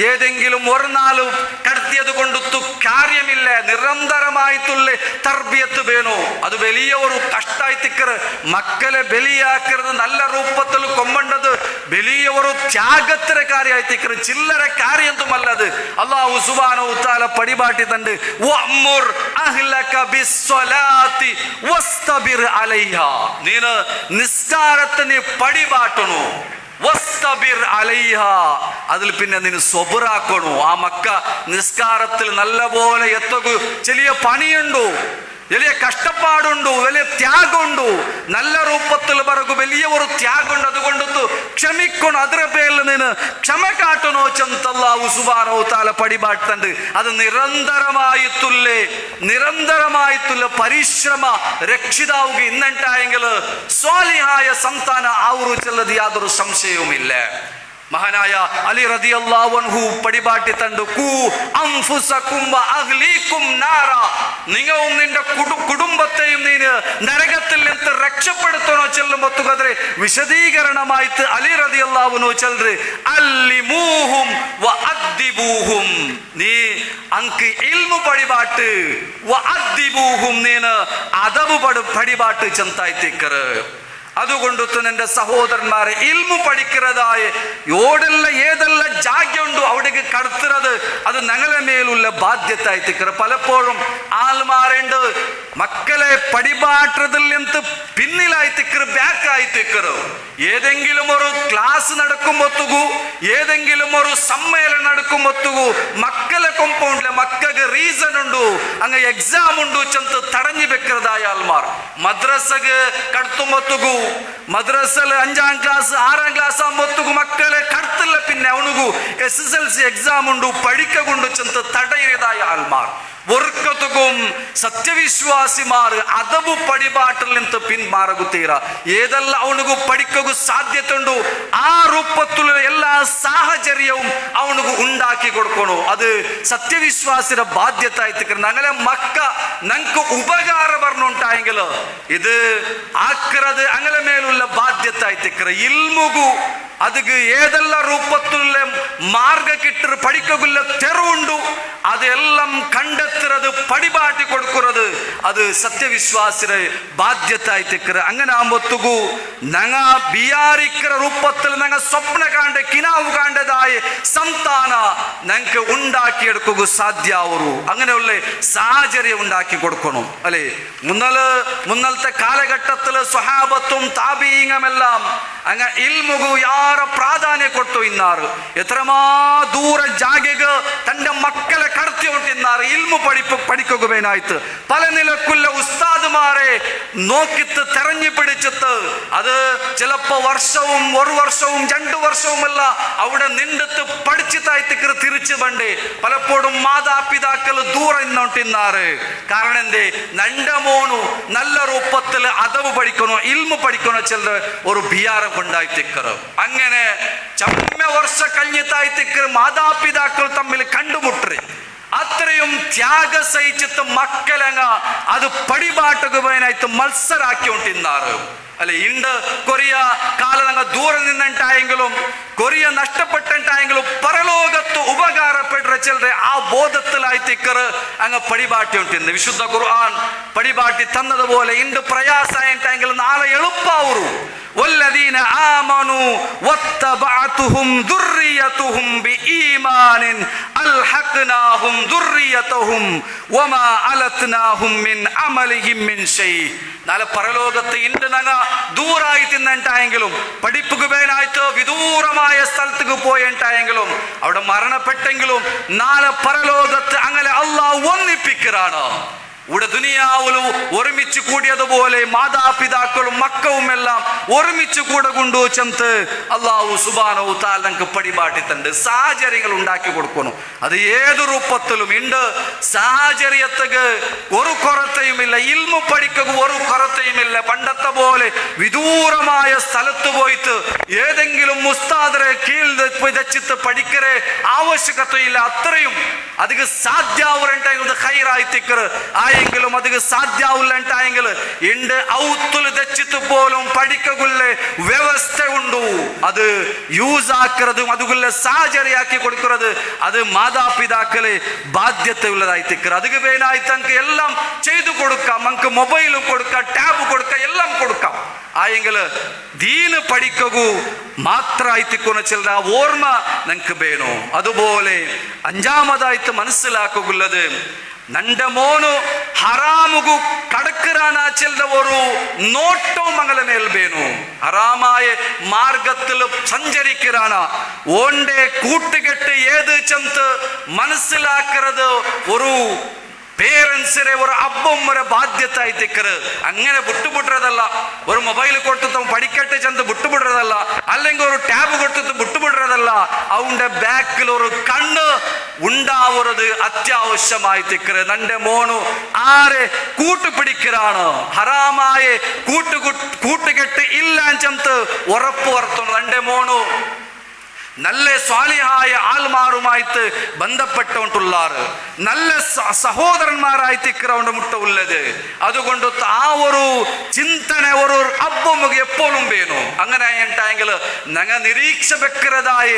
ഏതെങ്കിലും ഒരു നാളും കടത്തിയത് കൊണ്ടു കാര്യമില്ല. നിരന്തരമായിട്ടുള്ള തർബിയത്ത് വേണോ. അത് വലിയ ഒരു കഷ്ടായിത്തിക്കറ്. മക്കളെ ബലിയാക്കരുത് നല്ല രൂപത്തിൽ കൊമ്പണ്ടത് വലിയ ഒരു ത്യാഗത്തിന്റെ കാര്യമായിത്തിക്കറ്. ചില്ലറ കാര്യമൊന്നുമല്ലത്. അല്ലാഹു സുബ്ഹാനഹു വ തആല പടിപാട്ടി തണ്ട് വഅ്മുർ അഹ്ലക ബിസ്സലാത്തി വസ്തബിർ അലൈഹാ. നീന് നിസ്കാരത്തിന് പടിപാട്ടണോ, വസ്തബിർ അലൈഹാ, അതിൽ പിന്നെ നീ സ്വബറാക്കണോ. ആ മക്ക നിസ്കാരത്തിൽ നല്ലപോലെ എത്തകു ചെറിയ പണിയുണ്ടോ, വലിയ കഷ്ടപ്പാടുണ്ടോ, വലിയ ത്യാഗമുണ്ടോ, നല്ല രൂപത്തിൽ പറകു വലിയ ഒരു ത്യാഗമുണ്ട്. അതുകൊണ്ടു ക്ഷമിക്കണം. അതിന്റെ പേരിൽ നിന്ന് ക്ഷമ കാട്ടണോ ചെന്ന് അല്ലാഹു സുബ്ഹാനഹു വ തആല പടിപാട്ടുണ്ട്. അത് നിരന്തരമായിട്ടുള്ള പരിശ്രമ രക്ഷിതാവുക ഇന്നുണ്ടായെങ്കിൽ സ്വാലിഹായ സംതാന ആവു ചെല്ലത് യാതൊരു സംശയവുമില്ല. മഹാനായ അലി റളിയല്ലാഹു അൻഹു പടിപാട്ടി തണ്ട് കൂ അൻഫുസകും വ അഹ്ലീകും നാറ. നിങ്ങളും നിന്റെ കുടുംബത്തെയും നീ നരകത്തിൽ നിന്ന് രക്ഷപ്പെടുത്തണോ ചെല്ലുമ്പത്തുകതിരെ വിശദീകരണമായിട്ട് അലി റളിയല്ലാഹു അൻഹു ചെല്ല് അല്ലിമൂഹും വ അദ്ദിബൂഹും. നീ അങ്ക് ഇൽമു പടിപാട്ട്, വ അദ്ദിബൂഹും നീന് അദബ് പടിപാട്ട് ചെന്തായിത്തിക്കറ്. അതുകൊണ്ട് എൻ്റെ സഹോദരന്മാരെ ഇൽമു പഠിക്കുന്നതായ ഏതെല്ലാം ജാഗ്യമുണ്ടോ അവിടേക്ക് കടത്തുന്നത് അത് ഞങ്ങളെ മേലുള്ള ബാധ്യത ആയിത്തിക്കറ്. പലപ്പോഴും ആൾമാരുണ്ട് മക്കളെ പടിപാട്ടതിൽ നിന്ന് പിന്നിലായിത്തിക്കറ്, ബാക്കായിത്തിക്കറ്. ഏതെങ്കിലും ഒരു ക്ലാസ് നടക്കുമ്പോത്തുകു, ഏതെങ്കിലും ഒരു സമ്മേളനം നടക്കുമ്പോത്തുകു മക്കളെ കൊമ്പൗണ്ടിലെ മക്കൾക്ക് റീസൺ ഉണ്ടു, അങ്ങ് എക്സാം ഉണ്ടു ചെന്ന് തടഞ്ഞു വെക്കുന്നതായ ആൾമാർ. മദ്രസക്ക് കടത്തുമ്പോത്തുകു, മദ്രസയിൽ 5ാം ക്ലാസ് 6ാം ക്ലാസ് ആകുമ്പോത്തുകു മക്കളെ കടത്തില്ല. പിന്നെ അവനുകു SSLC എക്സാം ഉണ്ടു പഠിക്കൊണ്ട് ചെന്ന് തടയുന്നതായ ആൾമാർ. വർക്കത്തുക്കും സത്യവിശ്വാസിമാർ അതബു പടിപാട്ടിൽ നിന്ന് പിന്മാറുകത്തീര. ഏതെല്ലാം അവനുകു പഠിക്കു സാധ്യത ഉണ്ടോ ആ രൂപത്തിലുള്ള എല്ലാ സാഹചര്യവും അവനുകു ഉണ്ടാക്കി കൊടുക്കണോ. അത് സത്യവിശ്വാസിയുടെ ബാധ്യത ആയിത്തിക്കറ്. ഞങ്ങളെ മക്ക ഞങ്ങൾക്ക് ഉപകാരം പറഞ്ഞുണ്ടായെങ്കിൽ ഇത് ആക്കുന്നത് അങ്ങനെ മേലുള്ള ബാധ്യത ആയിത്തിക്കറ്. ഇൽമുകു ಅದಕ್ಕೆ ಏದೆಲ್ಲ ರೂಪತ್ತುಲ್ಲ ಮಾರ್ಗ ಕಿಟ್ಟರು ಪಡಿಕಗುಲ್ಲ ತೆರುವುಂಡು ಅದೆಲ್ಲಂ ಕಂಡೆತ್ತಿರದು ಪಡಿಬಾಟಿ ಕೊಡ್ಕೊರದು ಅದು ಸತ್ಯವಿಶ್ವಾಸಿರ ಬಾಧ್ಯತೆ ಆಯ್ತಿಕ್ಕರ. അങ്ങനെ ആകുമ്പോഴത്തേക്കു ഞങ്ങ ബിയാരിക്കര രൂപത്തിൽ ഞങ്ങ സ്വപ്ന കാണ്ട കിനാവ് കാണ്ടതായ സംതാന ഞങ്ങൾക്ക് ഉണ്ടാക്കിയെടുക്കുക സാധ്യാവൂ. അങ്ങനെയുള്ള സാഹചര്യം ഉണ്ടാക്കി കൊടുക്കണം അല്ലേ. മുന്നലത്തെ കാലഘട്ടത്തിൽ സ്വഹാബത്തും താബീങ്ങമെല്ലാം അങ്ങ ഇൽമുഗു ಯಾರ ಪ್ರಾಧಾನ್ಯ ಕೊಟ್ಟು ಇನ್ನಾರು. ಎತ್ರಮಾ ದೂರ ಜಾಗೆಗೆ ತನ್ನ ಮಕ್ಕಳ ಕರ್ತಿ ಹೊಂಟಿದ್ದಾರೆ. ಇಲ್ಮು പഠിക്കുകയായിട്ട് പല നിലക്കുള്ള ഉസ്താദുമാരെ നോക്കിത്ത് തെരഞ്ഞു പിടിച്ചിട്ട് അത് ചിലപ്പോ വർഷവും ഒരു വർഷവും 2 വർഷവുമല്ല അവിടെ നിന്നിട്ട് പഠിച്ചിട്ടായിട്ട് തിരിച്ചു ബണ്ടേ പലപ്പോഴും മാതാപിതാക്കൾ ദൂരം നിന്നോട്ടിന്നാറ്. കാരണം എന്തേ നണ്ട മോണു നല്ല രൂപത്തിൽ അതവ് പഠിക്കണോ ഇൽമു പഠിക്കണോ ചില ഒരു ബിയാരം കൊണ്ടായിത്തിക്കറ്. അങ്ങനെ ചമ്മ വർഷ കഴിഞ്ഞിട്ടായിത്തിക്കറ് മാതാപിതാക്കൾ തമ്മിൽ കണ്ടുമുട്ടറ്. അത്രയും ത്യാഗ സഹിച്ചിട്ട് മക്കളങ്ങ അത് പടിപാട്ടുകയായിട്ട് മത്സരാക്കിക്കൊണ്ടിരുന്നാറ് അല്ലെ. ഇണ്ട് കൊറിയ കാലം ഞങ്ങൾ ദൂരം നിന്നിട്ടായെങ്കിലും കൊറിയ നഷ്ടപ്പെട്ടിട്ടായെങ്കിലും പരലോകത്ത് ഉപകാരപ്പെട്ട ചിലരെ ആ ബോധത്തിലായിത്തിക്കറ് അങ്ങ് പടിപാട്ടി കൊണ്ടിരുന്നത്. വിശുദ്ധ ഖുർആൻ പടിപാട്ടി തന്നതുപോലെ ഇണ്ട് പ്രയാസമായിട്ടെങ്കിൽ നാളെ എളുപ്പാവൂ. والذين آمنوا واتبعتهم ذريتهم بإيمان ألحقناهم ذريتهم وما ألتناهم من عملهم من شيء. നാളെ പരലോകത്ത് ഇണ്ട് ഞങ്ങൾ ദൂരായി തിന്നിട്ടായെങ്കിലും പഠിപ്പുകയായിട്ട് വിദൂരമായ സ്ഥലത്തേക്ക് പോയിട്ടായെങ്കിലും അവിടെ മരണപ്പെട്ടെങ്കിലും നാളെ പരലോകത്ത് അങ്ങനെ അള്ളാഹു ഒന്നിപ്പിക്കറാണ്. ഇവിടെ ദുനിയാവിലും ഒരുമിച്ച് കൂടിയതുപോലെ മാതാപിതാക്കളും മക്കളും എല്ലാം ഒരുമിച്ച് കൂടെ കൊണ്ടു ചെന്ന് അള്ളാഹു സുബ്ഹാനഹു തആല നമുക്ക് പടിപാട്ടിത്തണ്ട്. സാഹചര്യങ്ങൾ ഉണ്ടാക്കി കൊടുക്കണം. അത് ഏത് രൂപത്തിലും ഉണ്ട്. സാഹചര്യത്തിന് ഒരു കൊറത്തയുമില്ല. ഇൽമു പഠിക്കുക ഒരു കൊറത്തയുമില്ല. പണ്ടത്തെ പോലെ വിദൂരമായ സ്ഥലത്ത് പോയിട്ട് ഏതെങ്കിലും മുസ്താദരെ കീഴിൽ വെച്ചിട്ട് പഠിക്കരെ ആവശ്യകതയില്ല. അത്രയും അതിന് സാധ്യാവുണ്ടായത് ഹൈറായി തിക്കറ് ആയെങ്കിലും അതിന് സാധ്യാവില്ലണ്ടായെങ്കിൽ ഉണ്ട് ഔത്തുൽ തെച്ചിട്ട് പോലും പഠിക്കുള്ള വ്യവസ്ഥ ഉണ്ടു. അത് യൂസ് ആക്കുന്നത് അതുകുള്ള സാഹചര്യമാക്കി കൊടുക്കുന്നത് അത് മാതാപിതാക്കളെ ബാധ്യതയുള്ളതായി തിക്കറ്. അതിന് വേനായി തനിക്ക് എല്ലാം ചെയ്തു കൊടുക്കാം. നമുക്ക് മൊബൈൽ കൊടുക്കാം, ടാബ് കൊടുക്കാം, എല്ലാം കൊടുക്കാം. ആയെങ്കിൽ ദീന് പഠിക്കൂ മാത്രമായിത്തിക്കുന്ന ചില ഓർമ്മ നമുക്ക് വേണോ. അതുപോലെ അഞ്ചാമതായിട്ട് മനസ്സിലാക്കുള്ളത് നന്റെ മോನು ഹറാമുഗു കടക്കിറാനാ ചെല്ലുന്ന ഒരു നോട്ടവും മംഗല മേൽ വേണു. ഹറാമായ മാർഗത്തിൽ സഞ്ചരിക്കിറാണ് ഓണ്ടെ കൂട്ടുകെട്ട് ഏത് ചെന്ന് മനസ്സിലാക്കുന്നത് ഒരു പേരൻസിനെ ഒരു അബ്ബം ഒരു ബാധ്യത ആയിത്തിക്കറ്. അങ്ങനെ വിട്ടുപിടുறதല്ല. ഒരു മൊബൈൽ കൊടുത്തിട്ട് പഠിക്കട്ടെ ചെന്ന് വിട്ടുപിടുறதല്ല. അല്ലെങ്കിൽ ഒരു ടാബ് കൊടുത്തിട്ട് വിട്ടുപിടുறதല്ല. അവന്റെ ബാക്കിൽ ഒരു കണ്ണ് ഉണ്ടാവുന്നത് അത്യാവശ്യമായി തിക്കറ്. നന്റെ മോനു ആരെ കൂട്ടുപിടിക്കറാണ് ഹറാമായ കൂട്ടുകെട്ട് ഇല്ല ചെന്ന് ഉറപ്പ് വരുത്തണം. നന്റെ മോനു നല്ല സ്വാലിഹായ ആൾമാരുമായിട്ട് ബന്ധപ്പെട്ടുകൊണ്ടുള്ളാറ് നല്ല സഹോദരന്മാരായിട്ട് ഇക്കറവന്റെ മുട്ട ഉള്ളത്. അതുകൊണ്ട് ആ ഒരു ചിന്തന ഒരു അബ്ബമുക്ക് എപ്പോഴും വേണം. അങ്ങനെ ഉണ്ടായെങ്കിൽ ഞങ്ങൾ നിരീക്ഷ വെക്കുന്നതായ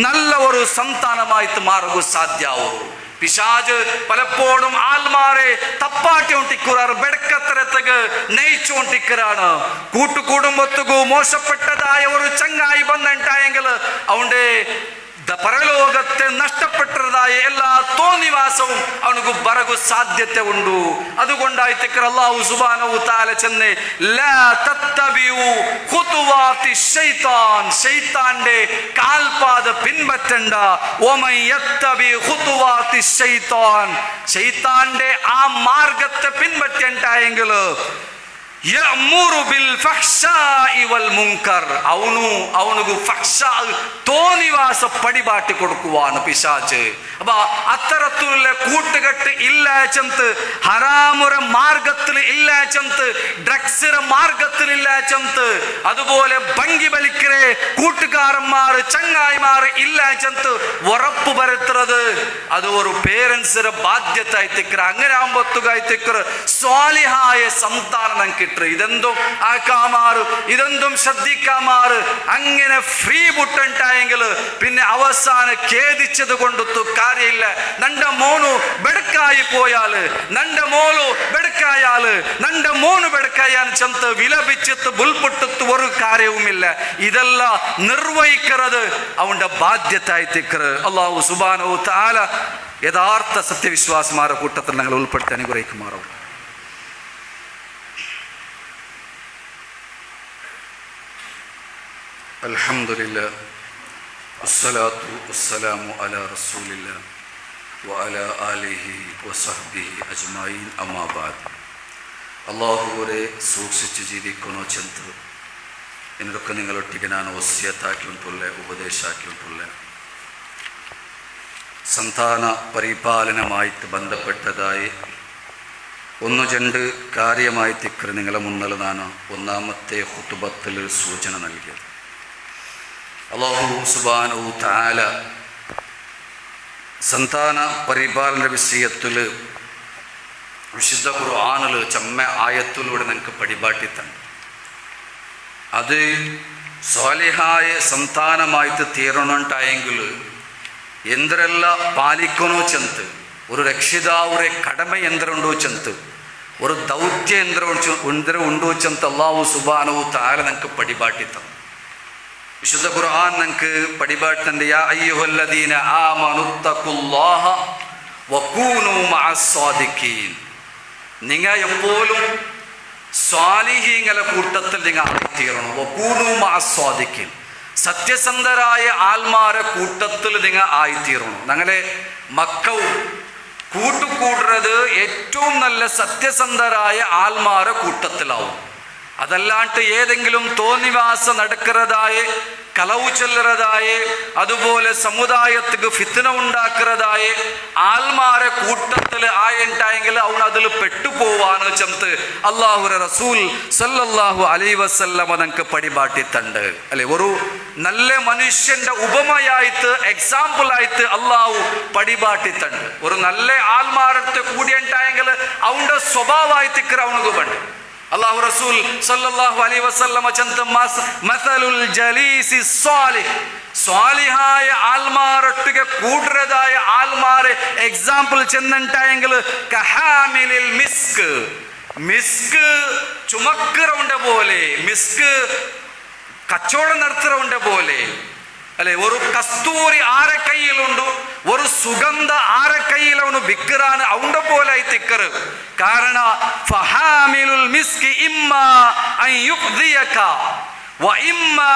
നല്ല ഒരു സന്താനമായിട്ട് മാറുക സാധ്യാവും. പിശാജ് പലപ്പോഴും ആൽമാരെ തപ്പാട്ടിക്കൊണ്ടിരിക്കുറാറ്. ബെടക്കത്തരത്തേക്ക് നയിച്ചുകൊണ്ടിരിക്കുകയാണ്. കൂട്ടുകുടുംബത്തുകു മോശപ്പെട്ടതായ ഒരു ചങ്ങായി ബന്ധമുണ്ടായെങ്കിൽ അവന്റെ പരലോകത്തെ നഷ്ടപ്പെട്ടതായ എല്ലാ തോന്നിവാസവും അവനക്ക് ബറകു സാധ്യത ഉണ്ടു. അതുകൊണ്ടായിട്ട് അല്ലാഹു സുബ്ഹാനഹു തആല ചെന്ന് ലാ തത്തബിഉ ഖുതുവാതി ശൈത്താൻ, ശൈത്താന്റെ കാൽപാത പിൻപറ്റണ്ട. വമൻ യത്തബി ഖുതുവാതി ശൈത്താൻ, ശൈത്താന്റെ ആ മാർഗത്തെ പിൻപറ്റണ്ടായെങ്കിൽ യഅ്മുറു ബിൽ ഫഹ്ശാഇ വൽ മുൻകർ, അവനുക്ക് ഫഹ്ശാ തോന്നിവാസ പടിപാട്ടി കൊടുക്കുവാണ് പിശാച്. അപ്പൊ അത്തരത്തിലുള്ള കൂട്ടുകെട്ട് ഇല്ല ചെന്ന് ഹറാമുര മാർഗത്തിൽ ഇല്ല ചെന്ന് ഡ്രഗ്സിന്റെ മാർഗത്തിൽ ഇല്ല ചെന്ന് അതുപോലെ ഭംഗി വലിക്കരെ കൂട്ടുകാരന്മാർ ചങ്ങായിമാർ ഇല്ല ചെന്ന് ഉറപ്പ് വരുത്തുന്നത് അത് ഒരു പേരൻസിന്റെ ബാധ്യത ആയിത്തിക്കറ. അങ്ങനെ ആകുമ്പോത്തുകായിത്തിക്കറ സ്വാലിഹായ സന്താനം കിട്ടും. ഇതെന്തും ആക്കാമാറ് ഇതെന്തും ശ്രദ്ധിക്കാമാറ് അങ്ങനെ ഫ്രീ ബുട്ടുണ്ടായെങ്കിൽ പിന്നെ അവസാനം ഖേദിച്ചത് കൊണ്ടൊത്തു കാര്യമില്ല. നന്റെ മോനു ബെടക്കായി പോയാല് നന്റെ മോളു ബെടക്കായാല് നന്റെ മോനു ബെടക്കായാൻ ചെന്ന് വിലപിച്ചിട്ട് ബുൽപുട്ടത്ത് ഒരു കാര്യവുമില്ല. ഇതെല്ലാം നിർവഹിക്കുന്നത് അവന്റെ ബാധ്യത ആയിത്തിക്കറ്. അല്ലാഹു സുബ്ഹാനഹു തആല യഥാർത്ഥ സത്യവിശ്വാസമാരുടെ കൂട്ടത്തിൽ ഞങ്ങൾ ഉൾപ്പെടുത്തി അനുഗ്രഹിക്കുമാറാവും. അൽഹംദുലില്ലാ വസ്സലാത്തു വസ്സലാമു അലാ റസൂലില്ലാ വഅലാ ആലിഹി വസഹ്ബിഹി അജ്മഈൻ. അമ്മാ ബഅദ്. അല്ലാഹുവരെ സൂക്ഷിച്ച് ജീവിക്കണോ ചെന്ന് എന്നൊക്കെ നിങ്ങളൊട്ടിಗೆ ನಾನು ವಸಿಯತ್ತಾಗಿ ಉಂಟುಳ್ಳೆ ഉപദേശാക്കി ಉಂಟುಳ್ಳೆ സന്താന പരിപാലനമായിട്ട് ബന്ധപ്പെട്ടതായി ഒന്ന് രണ്ട് കാര്യമായി തിക്കറ് നിങ്ങളെ മുന്നിൽ ನಾನು ഒന്നാമത്തെ ഖുതുബത്തിൽ സൂചന നൽകിയത്. അല്ലാഹു സുബ്ഹാനഹു തആല സന്താന പരിപാലന വിഷയത്തിൽ വിശുദ്ധ ഖുർആനിൽ ചമ്മ ആയത്തിലൂടെ നിങ്ങൾക്ക് പടിപാട്ടിത്തന്നു. അത് സ്വാലിഹായ സന്താനമായിട്ട് തീരണുണ്ടായെങ്കിൽ എന്തെല്ലാം പാലിക്കണോ ചെന്ന് ഒരു രക്ഷിതാവുടെ കടമ എന്തുണ്ടോ ചെന്ന് ഒരു ദൗത്യ എന്തെങ്കിലും ഉണ്ടോ ചെന്ന് അല്ലാഹു സുബ്ഹാനഹു തആല നിങ്ങൾക്ക് പടിപാട്ടിത്തന്നു. വിശുദ്ധ ഖുർആൻ നിങ്ങൾക്ക് പടിപാട്ടുണ്ട്. യാ അയ്യുഹല്ലദീന ആമനുത്തഖുല്ലാഹ വകൂനൂ മഅസ്സാദിഖീൻ. നിങ്ങൾ എപ്പോഴും സ്വാലിഹീങ്ങളെ കൂട്ടത്തിൽ നിങ്ങൾ ആയിത്തീരണം. വകൂനൂ മഅസ്സാദിഖീൻ, സത്യസന്ധരായ ആൽമാരെ കൂട്ടത്തിൽ നിങ്ങൾ ആയിത്തീരണം. ഞങ്ങളെ മക്കവും കൂട്ടുകൂടുന്നത് ഏറ്റവും നല്ല സത്യസന്ധരായ ആൾമാരെ കൂട്ടത്തിലാവും. അതല്ലാണ്ട് ഏതെങ്കിലും തോന്നിവാസ നടക്കുന്നതായ, കളവ് ചൊല്ലുന്നതായ, അതുപോലെ സമുദായത്തിക്ക് ഫിത്ന ഉണ്ടാക്കുന്നതായ ആൾമാരെ കൂട്ടത്തിൽ ആയിട്ടുണ്ടെങ്കിൽ അവൻ അതിൽ പെട്ടുപോവാന്ന് ചെന്ന് അള്ളാഹുര റസൂൽ സല്ലല്ലാഹു അലൈഹി വസല്ലമ നമുക്ക് പടിപാട്ടിത്തണ്ട് അല്ലെ. ഒരു നല്ല മനുഷ്യന്റെ ഉപമയായിട്ട്, എക്സാമ്പിൾ ആയിട്ട് അള്ളാഹു പടിപാട്ടിത്തണ്ട്. ഒരു നല്ല ആൾമാരത്തെ കൂടിയുണ്ടായെങ്കിൽ അവന്റെ സ്വഭാവമായിട്ട് അവനക്ക് പണ്ട് അല്ലാഹു റസൂൽ സല്ലല്ലാഹു അലൈഹി വസല്ലമ ചന്ത മസലുൽ ജലീസി സ്വാലിഹ്, സ്വാലിഹായ ആൽമാരൊട്ടിಗೆ കൂടരതായ ആൽമാരെ എക്സാമ്പിൾ ചെന്നുണ്ടായെങ്കിൽ കഹാമിലിൽ മിസ്ക്, മിസ്ക് ചുമക്കറവുണ്ട പോലെ, മിസ്ക് കച്ചവടം നടത്തുറവുണ്ട പോലെ അല്ലെ. ഒരു കസ്തൂരി ആരെ കയ്യിലുണ്ട്, ഒരു സുഗന്ധ ആരെ കയ്യിലവನು ബിക്കറാണ് അവന്റെ പോലെ തിക്കറ്. കാരണം ഫഹാമിലുൽ മിസ്കി ഇമ്മാ അൻ യുഖ്ദിയക വഇമ്മാ